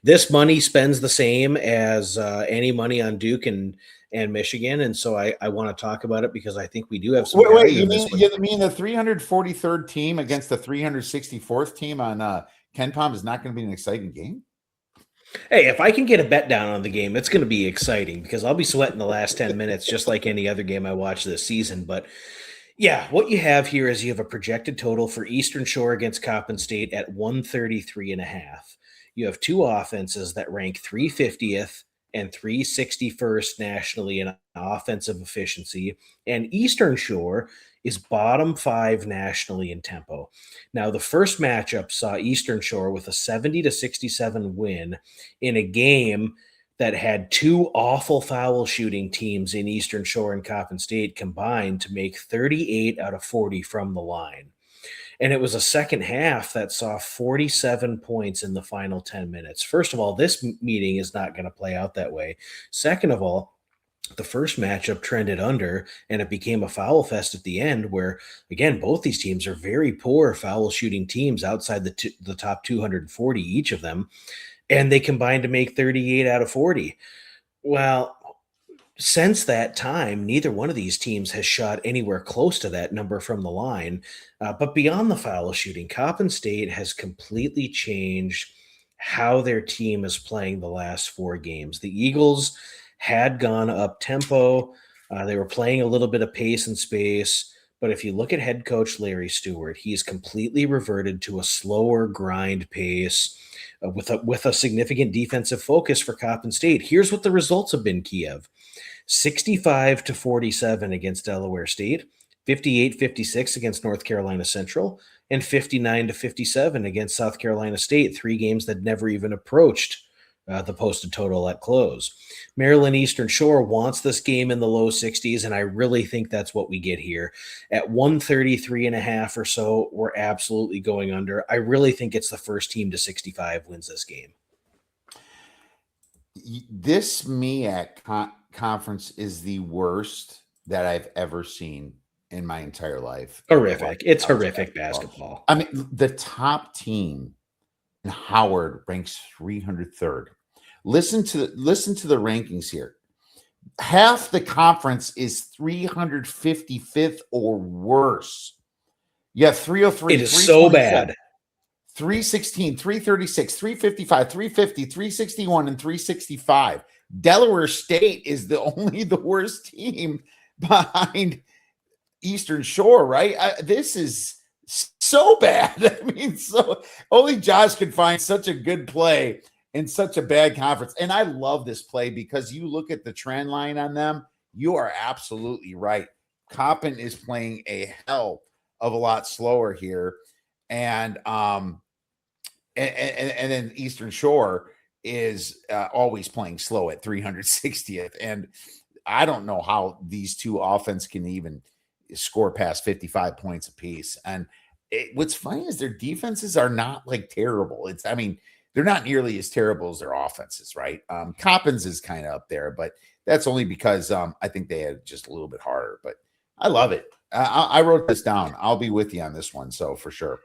Speaker 2: this money spends the same as any money on Duke and Michigan, and so I want to talk about it because I think we do have some.
Speaker 1: Wait, you mean the 343rd team against the 364th team on Ken Palm is not going to be an exciting game?
Speaker 2: Hey, if I can get a bet down on the game, it's going to be exciting because I'll be sweating the last 10 minutes just like any other game I watch this season. But yeah, what you have here is you have a projected total for Eastern Shore against Coppin State at 133.5. You have two offenses that rank 350th and 361st nationally in offensive efficiency, and Eastern Shore is bottom 5 nationally in tempo. Now, the first matchup saw Eastern Shore with a 70-67 win in a game that had two awful foul shooting teams in Eastern Shore and Coppin State combined to make 38 out of 40 from the line. And it was a second half that saw 47 points in the final 10 minutes. First of all, this meeting is not going to play out that way. Second of all, the first matchup trended under, and it became a foul fest at the end where, again, both these teams are very poor foul shooting teams outside the top 240, each of them, and they combined to make 38 out of 40. Well, since that time, neither one of these teams has shot anywhere close to that number from the line. But beyond the foul shooting, Coppin State has completely changed how their team is playing the last 4 games. The Eagles had gone up tempo. They were playing a little bit of pace and space, But if you look at head coach Larry Stewart, he's completely reverted to a slower grind pace with a significant defensive focus for Coppin State. Here's what the results have been, Kiev. 65-47 against Delaware State, 58-56 against North Carolina Central, and 59-57 against South Carolina State, 3 games that never even approached the posted total at close. Maryland Eastern Shore wants this game in the low 60s, and I really think that's what we get here. At 133.5 or so, we're absolutely going under. I really think it's the first team to 65 wins this game.
Speaker 1: This MEAC conference is the worst that I've ever seen in my entire life.
Speaker 2: Horrific. It's horrific basketball.
Speaker 1: I mean, the top team in Howard ranks 303rd. Listen to the rankings here. Half the conference is 355th or worse. Yeah, 303.
Speaker 2: It is so bad.
Speaker 1: 316, 336, 355, 350, 361, and 365. Delaware State is the worst team behind Eastern Shore, right? This is so bad. I mean, so only Josh can find such a good play in such a bad conference. And I love this play because you look at the trend line on them, you are absolutely right. Coppin is playing a hell of a lot slower here. And then Eastern Shore is always playing slow at 360th. And I don't know how these two offense can even score past 55 points apiece. And what's funny is their defenses are not like terrible. They're not nearly as terrible as their offenses, right? Coppin's is kind of up there, but that's only because I think they had just a little bit harder. But I love it. I wrote this down. I'll be with you on this one, so for sure.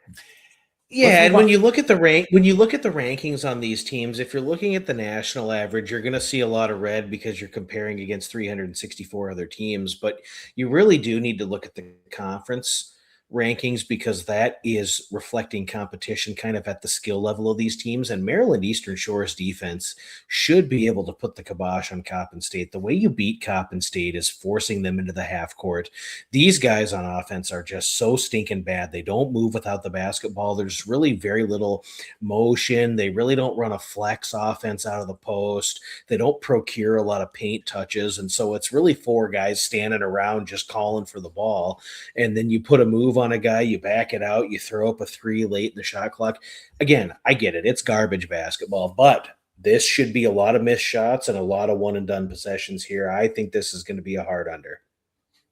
Speaker 2: Yeah, and when you look at the rankings on these teams, if you're looking at the national average, you're going to see a lot of red because you're comparing against 364 other teams. But you really do need to look at the conference rankings because that is reflecting competition kind of at the skill level of these teams. And Maryland Eastern Shore's defense should be able to put the kibosh on Coppin State. The way you beat Coppin State is forcing them into the half court. These guys on offense are just so stinking bad. They don't move without the basketball. There's really very little motion. They really don't run a flex offense out of the post. They don't procure a lot of paint touches. And so it's really 4 guys standing around just calling for the ball. And then you put a move on a guy, you back it out, you throw up a 3 late in the shot clock. Again, I get it. It's garbage basketball, but this should be a lot of missed shots and a lot of one and done possessions here. I think this is going to be a hard under.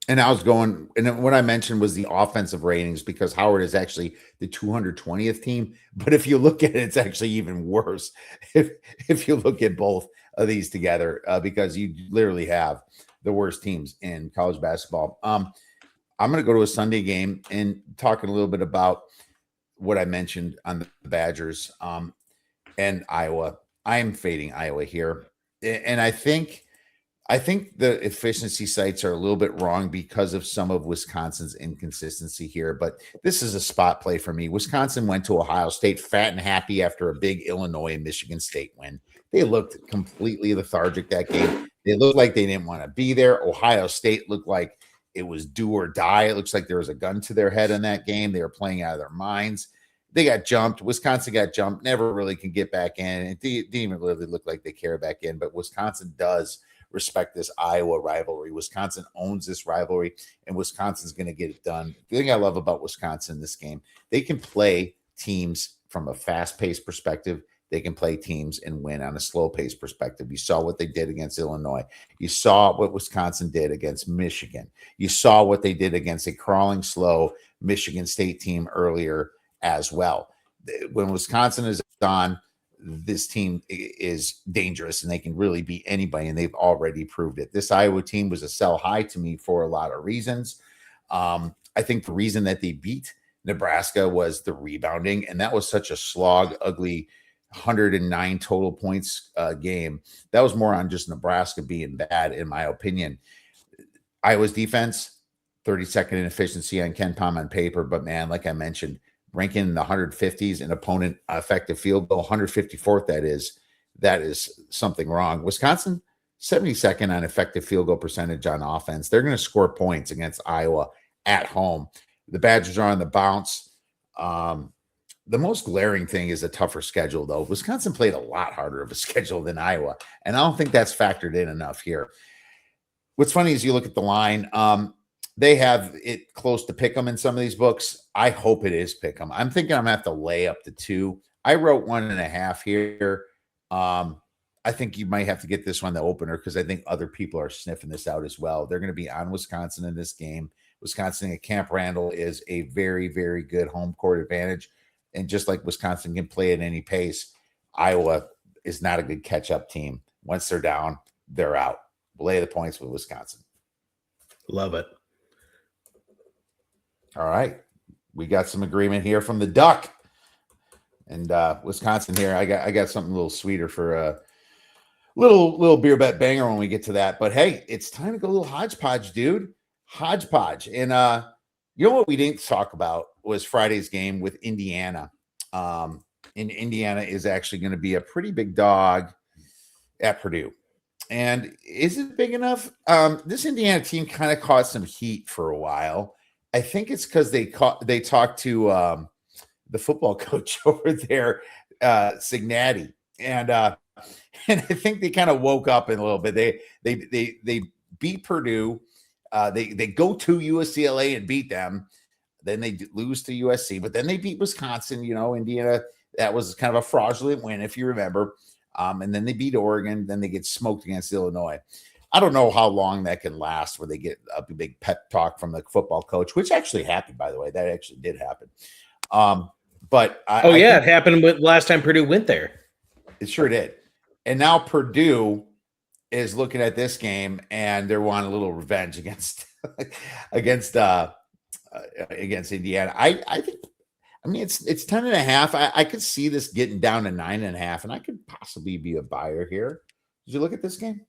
Speaker 1: And what I mentioned was the offensive ratings because Howard is actually the 220th team. But if you look at it, it's actually even worse if you look at both of these together because you literally have the worst teams in college basketball. I'm going to go to a Sunday game and talking a little bit about what I mentioned on the Badgers and Iowa. I am fading Iowa here. And I think the efficiency sites are a little bit wrong because of some of Wisconsin's inconsistency here. But this is a spot play for me. Wisconsin went to Ohio State fat and happy after a big Illinois and Michigan State win. They looked completely lethargic that game. They looked like they didn't want to be there. Ohio State looked like it was do or die. It looks like there was a gun to their head in that game. They were playing out of their minds. They got jumped. Wisconsin got jumped. Never really can get back in. It didn't even really look like they care back in. But Wisconsin does respect this Iowa rivalry. Wisconsin owns this rivalry, and Wisconsin's going to get it done. The thing I love about Wisconsin in this game, they can play teams from a fast-paced perspective. They can play teams and win on a slow-paced perspective. You saw what they did against Illinois. You saw what Wisconsin did against Michigan. You saw what they did against a crawling, slow Michigan State team earlier as well. When Wisconsin is on, this team is dangerous, and they can really beat anybody, and they've already proved it. This Iowa team was a sell high to me for a lot of reasons. I think the reason that they beat Nebraska was the rebounding, and that was such a slog, ugly 109 total points game. That was more on just Nebraska being bad, in my opinion. Iowa's defense, 32nd in efficiency on Ken Pom on paper, but man, like I mentioned, ranking in the 150s in opponent effective field goal, 154th, that is something wrong. Wisconsin, 72nd on effective field goal percentage on offense. They're going to score points against Iowa at home. The Badgers are on the bounce. The most glaring thing is a tougher schedule, though. Wisconsin played a lot harder of a schedule than Iowa, and I don't think that's factored in enough here. What's funny is you look at the line. They have it close to pick 'em in some of these books. I hope it is pick 'em. I'm thinking I'm going to have to lay up to 2. I wrote 1.5 here. I think you might have to get this one the opener because I think other people are sniffing this out as well. They're going to be on Wisconsin in this game. Wisconsin at Camp Randall is a very, very good home court advantage. And just like Wisconsin can play at any pace, Iowa is not a good catch-up team. Once they're down, they're out. Lay the points with Wisconsin.
Speaker 2: Love it.
Speaker 1: All right. We got some agreement here from the Duck. And Wisconsin here. I got something a little sweeter for a little beer bet banger when we get to that. But hey, it's time to go a little hodgepodge, dude. Hodgepodge. And you know what we didn't talk about was Friday's game with Indiana. And Indiana is actually going to be a pretty big dog at Purdue. And is it big enough? This Indiana team kind of caught some heat for a while. I think it's because they talked to the football coach over there, Signati, and I think they kind of woke up in a little bit. They beat Purdue. They go to UCLA and beat them. Then they lose to USC, but then they beat Wisconsin. You know, Indiana, that was kind of a fraudulent win, if you remember. And then they beat Oregon. Then they get smoked against Illinois. I don't know how long that can last where they get a big pep talk from the football coach, which actually happened, by the way. That actually did happen. But
Speaker 2: it happened with last time Purdue went there.
Speaker 1: It sure did. And now Purdue is looking at this game and they're wanting a little revenge against Indiana. I think, I mean, it's 10.5. I could see this getting down to 9.5, and I could possibly be a buyer here. Did you look at this game?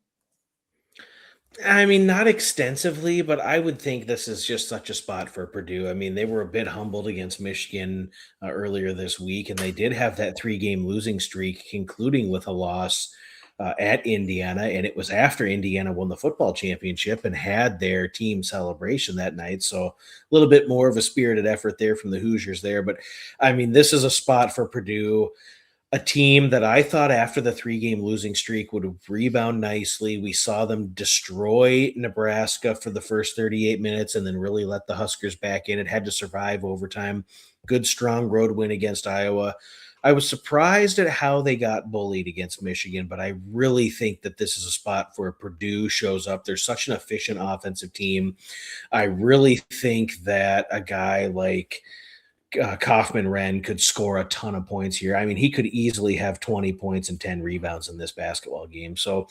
Speaker 2: I mean, not extensively, but I would think this is just such a spot for Purdue. I mean, they were a bit humbled against Michigan earlier this week, and they did have that 3-game losing streak, concluding with a loss at Indiana. And it was after Indiana won the football championship and had their team celebration that night. So a little bit more of a spirited effort there from the Hoosiers there. But I mean, this is a spot for Purdue. A team that I thought after the 3-game losing streak would rebound nicely. We saw them destroy Nebraska for the first 38 minutes and then really let the Huskers back in. It had to survive overtime. Good, strong road win against Iowa. I was surprised at how they got bullied against Michigan, but I really think that this is a spot where Purdue shows up. They're such an efficient offensive team. I really think that a guy like Kaufman Wren could score a ton of points here. I mean, he could easily have 20 points and 10 rebounds in this basketball game. So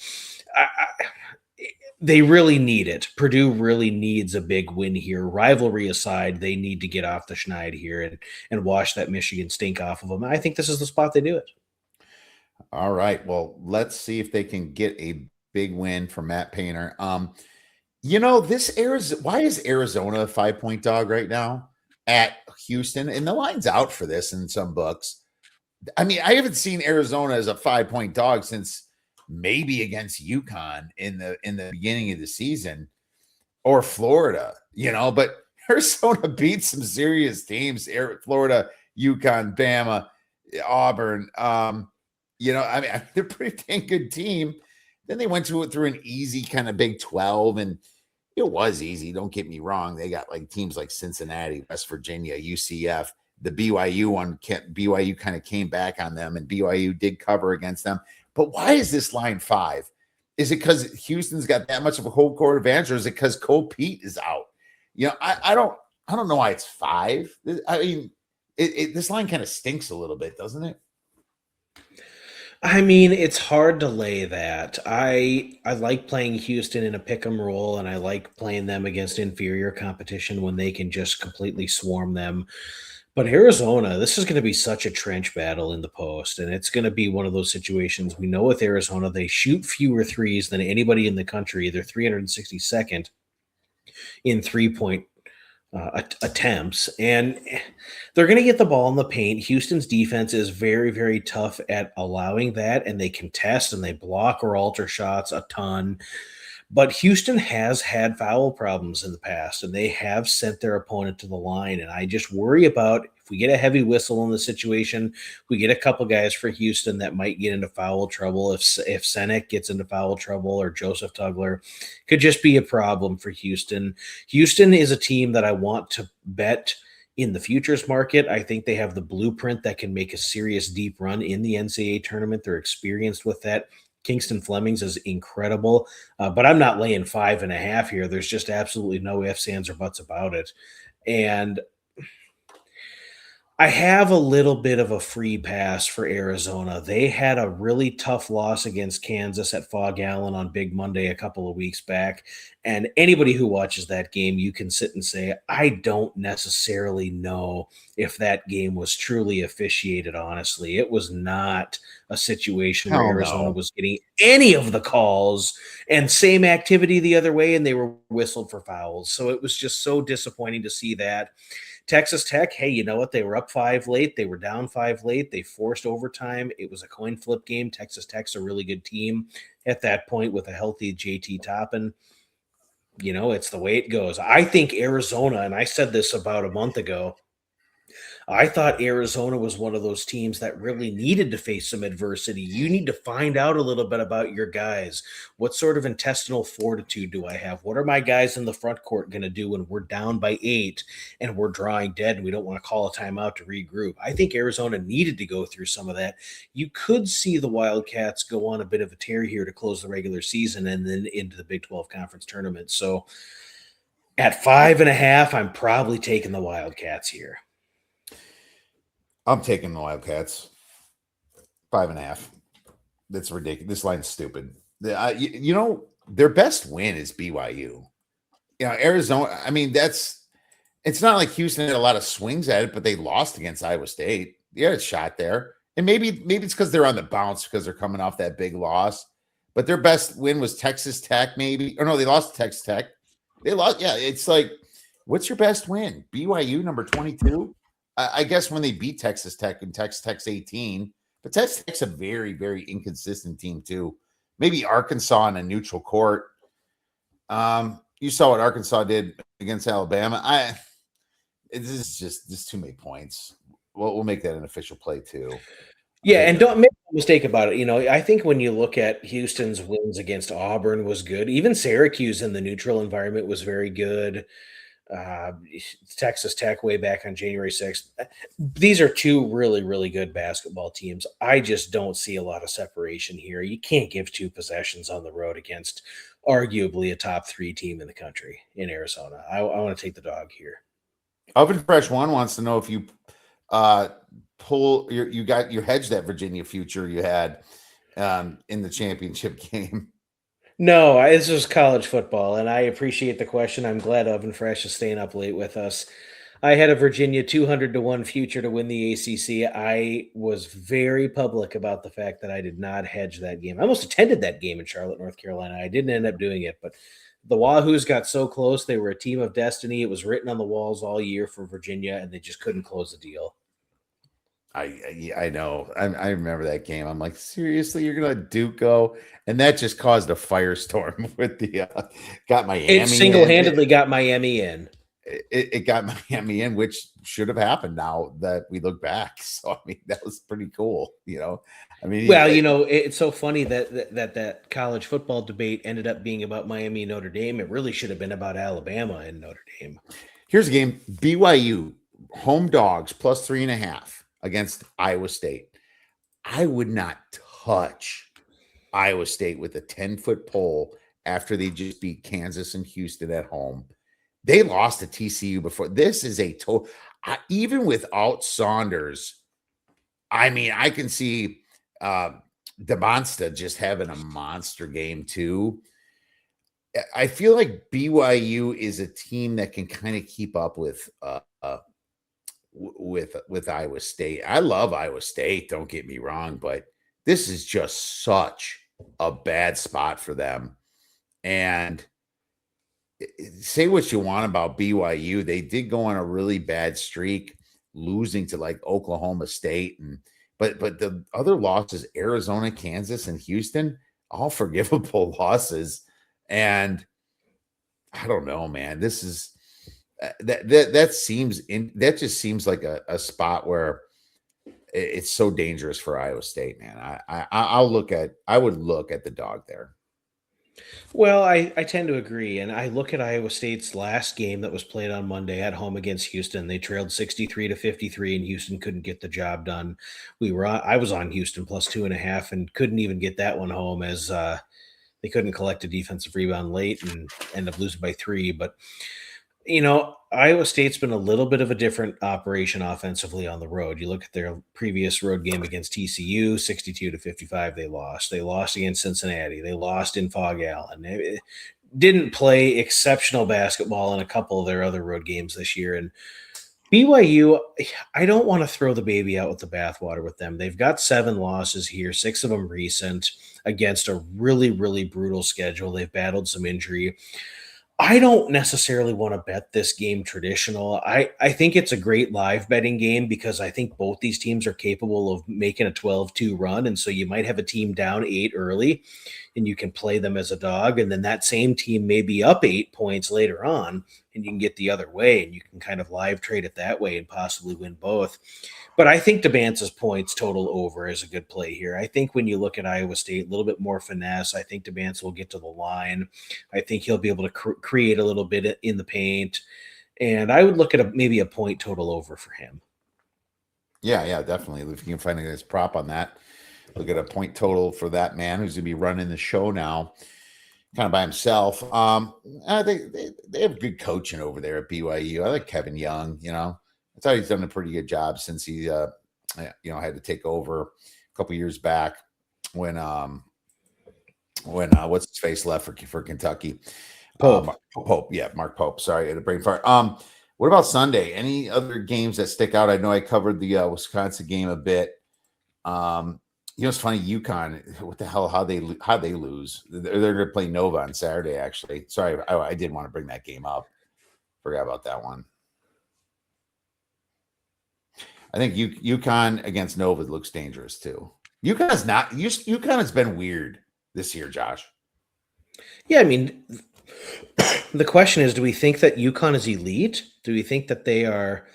Speaker 2: they really need it. Purdue really needs a big win here. Rivalry aside, they need to get off the schneid here and wash that Michigan stink off of them. I think this is the spot they do it.
Speaker 1: All right. Well, let's see if they can get a big win from Matt Painter. You know, why is Arizona a 5-point dog right now at Houston? And the line's out for this in some books. I mean, I haven't seen Arizona as a 5-point dog since maybe against UConn in the beginning of the season, or Florida, you know, but Arizona beat some serious teams. Florida, UConn, Bama, Auburn. You know, I mean, they're a pretty dang good team. Then they went through an easy kind of Big 12, and it was easy. Don't get me wrong. They got like teams like Cincinnati, West Virginia, UCF. The BYU one, BYU kind of came back on them, and BYU did cover against them. But why is this line 5? Is it because Houston's got that much of a home court advantage, or is it because Cole Pete is out? You know, I don't know why it's 5. I mean, this line kind of stinks a little bit, doesn't it?
Speaker 2: I mean, it's hard to lay that. I like playing Houston in a pick 'em role, and I like playing them against inferior competition when they can just completely swarm them. But Arizona, this is going to be such a trench battle in the post, and it's going to be one of those situations. We know with Arizona, they shoot fewer threes than anybody in the country. They're 362nd in 3-point attempts, and they're going to get the ball in the paint. Houston's defense is very, very tough at allowing that, and they contest and they block or alter shots a ton. But Houston has had foul problems in the past, and they have sent their opponent to the line. And I just worry about if we get a heavy whistle in the situation, we get a couple guys for Houston that might get into foul trouble. If Senek gets into foul trouble or Joseph Tugler, could just be a problem for Houston. Houston is a team that I want to bet in the futures market. I think they have the blueprint that can make a serious deep run in the NCAA tournament. They're experienced with that. Kingston Flemings is incredible, but I'm not laying 5.5 here. There's just absolutely no ifs, ands, or buts about it. And I have a little bit of a free pass for Arizona. They had a really tough loss against Kansas at Fog Allen on Big Monday a couple of weeks back. And anybody who watches that game, you can sit and say, I don't necessarily know if that game was truly officiated, honestly. It was not a situation where Arizona was getting any of the calls, and same activity the other way, and they were whistled for fouls. So it was just so disappointing to see that. Texas Tech, hey, you know what? They were up 5 late. They were down 5 late. They forced overtime. It was a coin flip game. Texas Tech's a really good team at that point with a healthy JT Toppin. You know, it's the way it goes. I think Arizona, and I said this about a month ago, I thought Arizona was one of those teams that really needed to face some adversity. You need to find out a little bit about your guys. What sort of intestinal fortitude do I have? What are my guys in the front court going to do when we're down by 8 and we're drawing dead and we don't want to call a timeout to regroup? I think Arizona needed to go through some of that. You could see the Wildcats go on a bit of a tear here to close the regular season and then into the Big 12 conference tournament. So at 5.5, I'm probably taking the Wildcats here.
Speaker 1: I'm taking the Wildcats. 5.5. That's ridiculous. This line's stupid. You know, their best win is BYU. You know, Arizona. I mean, it's not like Houston had a lot of swings at it, but they lost against Iowa State. They had a shot there. And maybe it's because they're on the bounce because they're coming off that big loss. But their best win was Texas Tech, maybe. Or no, they lost to Texas Tech. They lost. Yeah, it's like, what's your best win? BYU, number 22? I guess when they beat Texas Tech and Texas Tech's 18, but Texas Tech's a very, very inconsistent team too. Maybe Arkansas on a neutral court. You saw what Arkansas did against Alabama. This is just too many points. We'll make that an official play too.
Speaker 2: Yeah, and don't make a mistake about it. You know, I think when you look at Houston's wins against Auburn was good. Even Syracuse in the neutral environment was very good. Texas Tech way back on January 6th. These are two really, really good basketball teams. I just don't see a lot of separation here. You can't give 2 possessions on the road against arguably a top 3 team in the country in Arizona. I want to take the dog here.
Speaker 1: Oven Fresh One wants to know if you you got your hedge that Virginia future you had in the championship game.
Speaker 2: No, this is college football, and I appreciate the question. I'm glad Oven Fresh is staying up late with us. I had a Virginia 200-1 future to win the ACC. I was very public about the fact that I did not hedge that game. I almost attended that game in Charlotte, North Carolina. I didn't end up doing it, but the Wahoos got so close. They were a team of destiny. It was written on the walls all year for Virginia, and they just couldn't close the deal.
Speaker 1: I know. I remember that game. I'm like, seriously, you're gonna Duke go, and that just caused a firestorm with the got Miami.
Speaker 2: It single-handedly got Miami in.
Speaker 1: It got Miami in, which should have happened. Now that we look back, so I mean, that was pretty cool. You know, I mean,
Speaker 2: well, you know, it's so funny that college football debate ended up being about Miami and Notre Dame. It really should have been about Alabama and Notre Dame.
Speaker 1: Here's a game: BYU home dogs plus 3.5. Against Iowa State. I would not touch Iowa State with a 10-foot pole after they just beat Kansas and Houston at home. They lost to TCU before. This is a total, even without Saunders, I mean, I can see DeMonsta just having a monster game too. I feel like BYU is a team that can kind of keep up with Iowa State. I love Iowa State, don't get me wrong, but this is just such a bad spot for them. And say what you want about BYU, they did go on a really bad streak, losing to like Oklahoma State, and but the other losses, Arizona, Kansas, and Houston, all forgivable losses. And I don't know, man. This is that just seems like a spot where it's so dangerous for Iowa State, man. I would look at the dog there.
Speaker 2: Well, I tend to agree. And I look at Iowa State's last game that was played on Monday at home against Houston. They trailed 63-53, and Houston couldn't get the job done. I was on Houston plus 2.5 and couldn't even get that one home as they couldn't collect a defensive rebound late and end up losing by 3. But Iowa State's been a little bit of a different operation offensively on the road. You look at their previous road game against TCU, 62-55, they lost. They lost against Cincinnati. They lost in Fog Allen. They didn't play exceptional basketball in a couple of their other road games this year. And BYU, I don't want to throw the baby out with the bathwater with them. They've got 7 losses here, 6 of them recent, against a really, really brutal schedule. They've battled some injury. I don't necessarily want to bet this game traditional. I think it's a great live betting game because I think both these teams are capable of making a 12-2 run. And so you might have a team down 8 early and you can play them as a dog. And then that same team may be up 8 points later on and you can get the other way and you can kind of live trade it that way and possibly win both. But I think DeBance's points total over is a good play here. I think when you look at Iowa State, a little bit more finesse. I think DeBance will get to the line. I think he'll be able to create a little bit in the paint. And I would look at maybe a point total over for him.
Speaker 1: Yeah, definitely. If you can find a nice prop on that, look at a point total for that man who's going to be running the show now, kind of by himself. I think they have good coaching over there at BYU. I like Kevin Young, I thought he's done a pretty good job since he, had to take over a couple years back when what's his face left for Kentucky.
Speaker 2: Pope.
Speaker 1: Mark Pope. Sorry, I had a brain fart. What about Sunday? Any other games that stick out? I know I covered the Wisconsin game a bit. It's funny. UConn. What the hell? How they lose? They're going to play Nova on Saturday. Actually, sorry, I did want to bring that game up. Forgot about that one. I think UConn against Nova looks dangerous too. UConn has been weird this year, Josh.
Speaker 2: Yeah, I mean, the question is, do we think that UConn is elite? Do we think that they are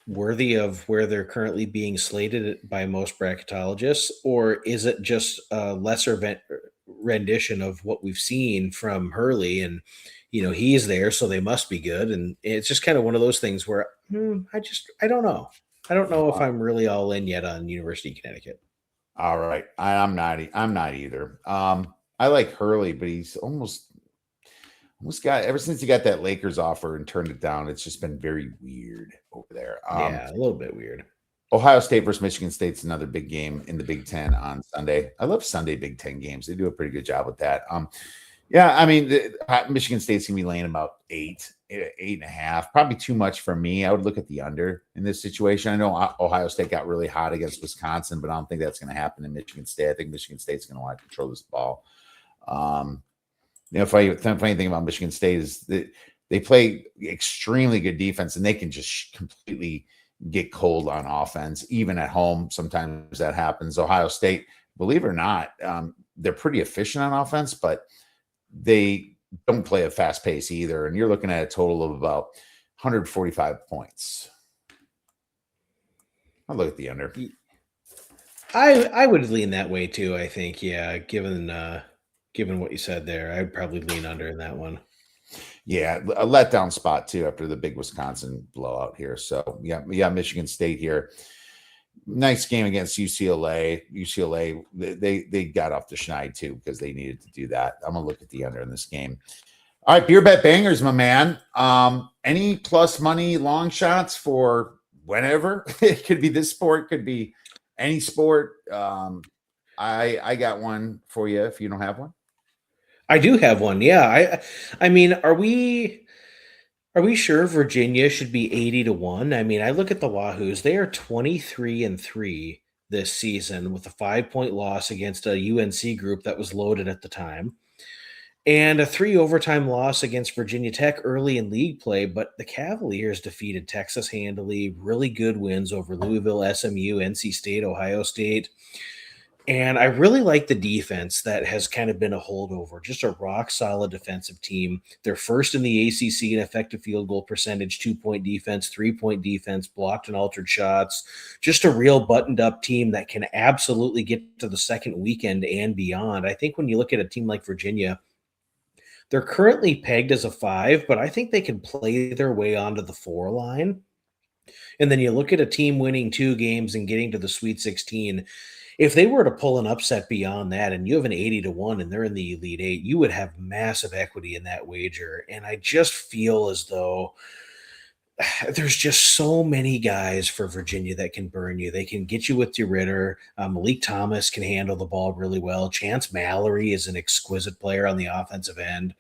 Speaker 2: worthy of where they're currently being slated by most bracketologists? Or is it just a lesser rendition of what we've seen from Hurley? And, he's there, so they must be good. And it's just kind of one of those things where I don't know. I don't know if I'm really all in yet on University of Connecticut.
Speaker 1: All right. I'm not either. I like Hurley, but he's almost got, ever since he got that Lakers offer and turned it down, it's just been very weird over there.
Speaker 2: Yeah, a little bit weird.
Speaker 1: Ohio State versus Michigan State's another big game in the Big Ten on Sunday. I love Sunday Big Ten games. They do a pretty good job with that. Michigan State's going to be laying about 8.5, probably too much for me. I would look at the under in this situation. I know Ohio State got really hot against Wisconsin, but I don't think that's going to happen in Michigan State. I think Michigan State's going to want to control this ball. Funny thing about Michigan State is that they play extremely good defense and they can just completely get cold on offense, even at home. Sometimes that happens. Ohio State, believe it or not, they're pretty efficient on offense, but they don't play a fast pace either. And you're looking at a total of about 145 points. I'll look at the under.
Speaker 2: I would lean that way too, I think. Yeah, given what you said there, I'd probably lean under in that one.
Speaker 1: Yeah, a letdown spot too after the big Wisconsin blowout here. So yeah, Michigan State here. Nice game against UCLA. UCLA, they got off the schneid too because they needed to do that. I'm gonna look at the under in this game. All right, beer bet bangers, my man. Any plus money long shots for whenever? It could be this sport, could be any sport. I got one for you if you don't have one.
Speaker 3: I do have one. Yeah. I mean, are we sure Virginia should be 80-1? I mean, I look at the Wahoos. They are 23-3 this season with a 5-point loss against a UNC group that was loaded at the time, and a 3 overtime loss against Virginia Tech early in league play. But the Cavaliers defeated Texas handily, really good wins over Louisville, SMU, NC State, Ohio State.
Speaker 2: And I really like the defense that has kind of been a holdover, just a rock solid defensive team. They're first in the ACC in effective field goal percentage, 2-point defense, 3-point defense, blocked and altered shots. Just a real buttoned up team that can absolutely get to the second weekend and beyond. I think when you look at a team like Virginia, they're currently pegged as a 5, but I think they can play their way onto the 4 line. And then you look at a team winning 2 games and getting to the Sweet 16. If they were to pull an upset beyond that and you have an 80-1 and they're in the Elite 8, you would have massive equity in that wager. And I just feel as though there's just so many guys for Virginia that can burn you. They can get you with your Ritter. Malik Thomas can handle the ball really well. Chance Mallory is an exquisite player on the offensive end.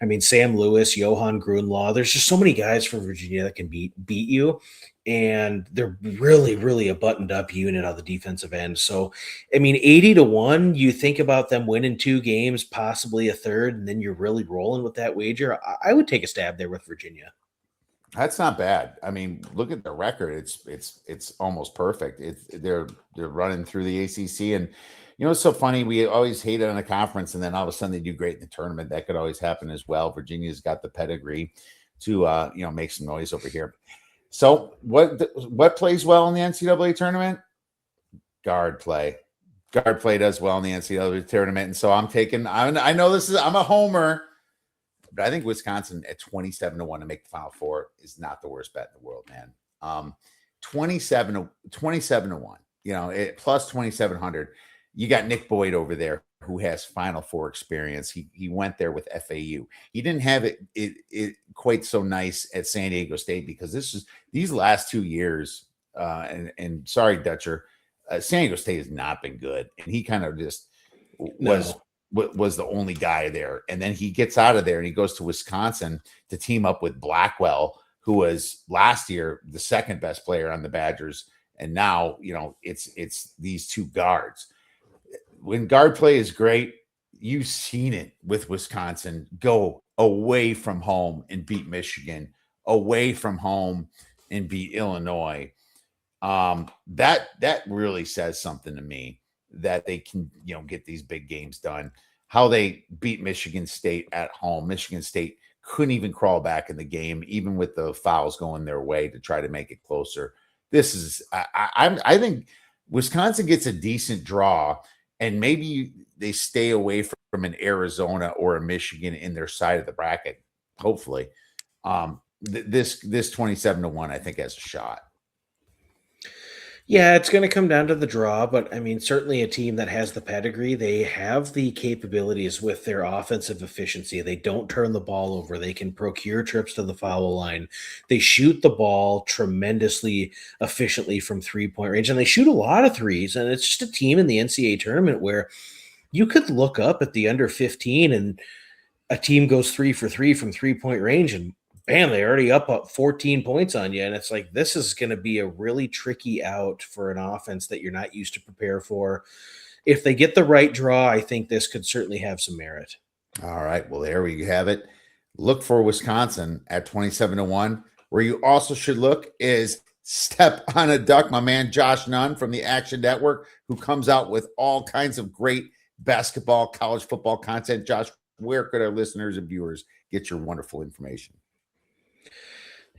Speaker 2: I mean, Sam Lewis, Johan Grunlaw. There's just so many guys for Virginia that can beat you, and they're really, really a buttoned up unit on the defensive end. So, I mean, 80-1. You think about them winning 2 games, possibly a third, and then you're really rolling with that wager. I would take a stab there with Virginia.
Speaker 1: That's not bad. I mean, look at the record. It's almost perfect. They're running through the ACC, and it's so funny. We always hate it on a conference, and then all of a sudden they do great in the tournament. That could always happen as well. Virginia's got the pedigree to make some noise over here. So what plays well in the NCAA tournament? Guard play. Guard play does well in the NCAA tournament, and so I know I'm a homer. But I think Wisconsin at 27-1 to make the Final Four is not the worst bet in the world, man. 27-1, plus 2,700. You got Nick Boyd over there who has Final Four experience. He went there with FAU. He didn't have it quite so nice at San Diego State because these last 2 years. And sorry, Dutcher, San Diego State has not been good, and he kind of just was the only guy there. And then he gets out of there and he goes to Wisconsin to team up with Blackwell, who was last year the second best player on the Badgers. And now, it's these 2 guards. When guard play is great, you've seen it with Wisconsin go away from home and beat Michigan, away from home and beat Illinois. That really says something to me, that they can, get these big games done. How they beat Michigan State at home. Michigan State couldn't even crawl back in the game, even with the fouls going their way to try to make it closer. This is, I think Wisconsin gets a decent draw, and maybe they stay away from an Arizona or a Michigan in their side of the bracket. Hopefully, this 27-1, I think, has a shot.
Speaker 2: Yeah, it's going to come down to the draw, but I mean, certainly a team that has the pedigree, they have the capabilities with their offensive efficiency. They don't turn the ball over. They can procure trips to the foul line. They shoot the ball tremendously efficiently from 3-point range, and they shoot a lot of threes. And it's just a team in the NCAA tournament where you could look up at the under 15 and a team goes 3 for 3 from 3-point range, and bam, they already up 14 points on you. And it's like, this is going to be a really tricky out for an offense that you're not used to prepare for. If they get the right draw, I think this could certainly have some merit.
Speaker 1: All right. Well, there we have it. Look for Wisconsin at 27-1. Where you also should look is Step on a Duck, my man Josh Nunn from the Action Network, who comes out with all kinds of great basketball, college football content. Josh, where could our listeners and viewers get your wonderful information?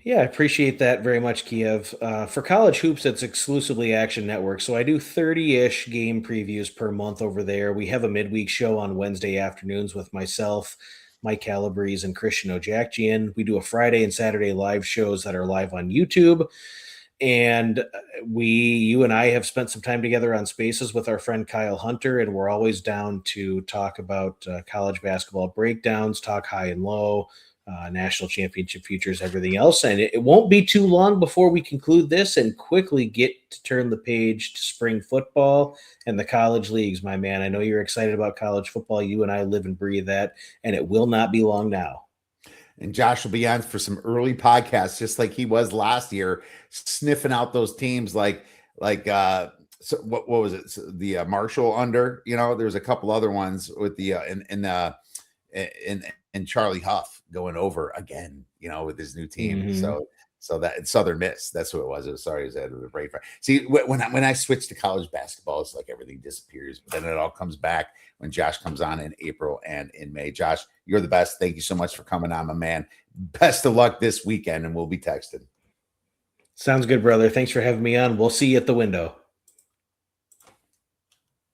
Speaker 2: Yeah, I appreciate that very much, Kiev. For college hoops, it's exclusively Action Network. So I do 30-ish game previews per month over there. We have a midweek show on Wednesday afternoons with myself, Mike Calabrese, and Christian Ojakjian. We do a Friday and Saturday live shows that are live on YouTube. And you and I have spent some time together on Spaces with our friend Kyle Hunter, and we're always down to talk about college basketball breakdowns, talk high and low, national championship futures, everything else. And it won't be too long before we conclude this and quickly get to turn the page to spring football and the college leagues, my man. I know you're excited about college football. You and I live and breathe that, and it will not be long now.
Speaker 1: And Josh will be on for some early podcasts, just like he was last year, sniffing out those teams like so what was it? So the Marshall under, there's a couple other ones with the and Charlie Huff going over again, with his new team. Mm-hmm. So that Southern Miss, that's who it was. It was sorry, I had the brain fart. See, when I switched to college basketball, it's like everything disappears, but then it all comes back when Josh comes on in April and in May. Josh, you're the best. Thank you so much for coming on, my man. Best of luck this weekend, and we'll be texting.
Speaker 2: Sounds good, brother. Thanks for having me on. We'll see you at the window.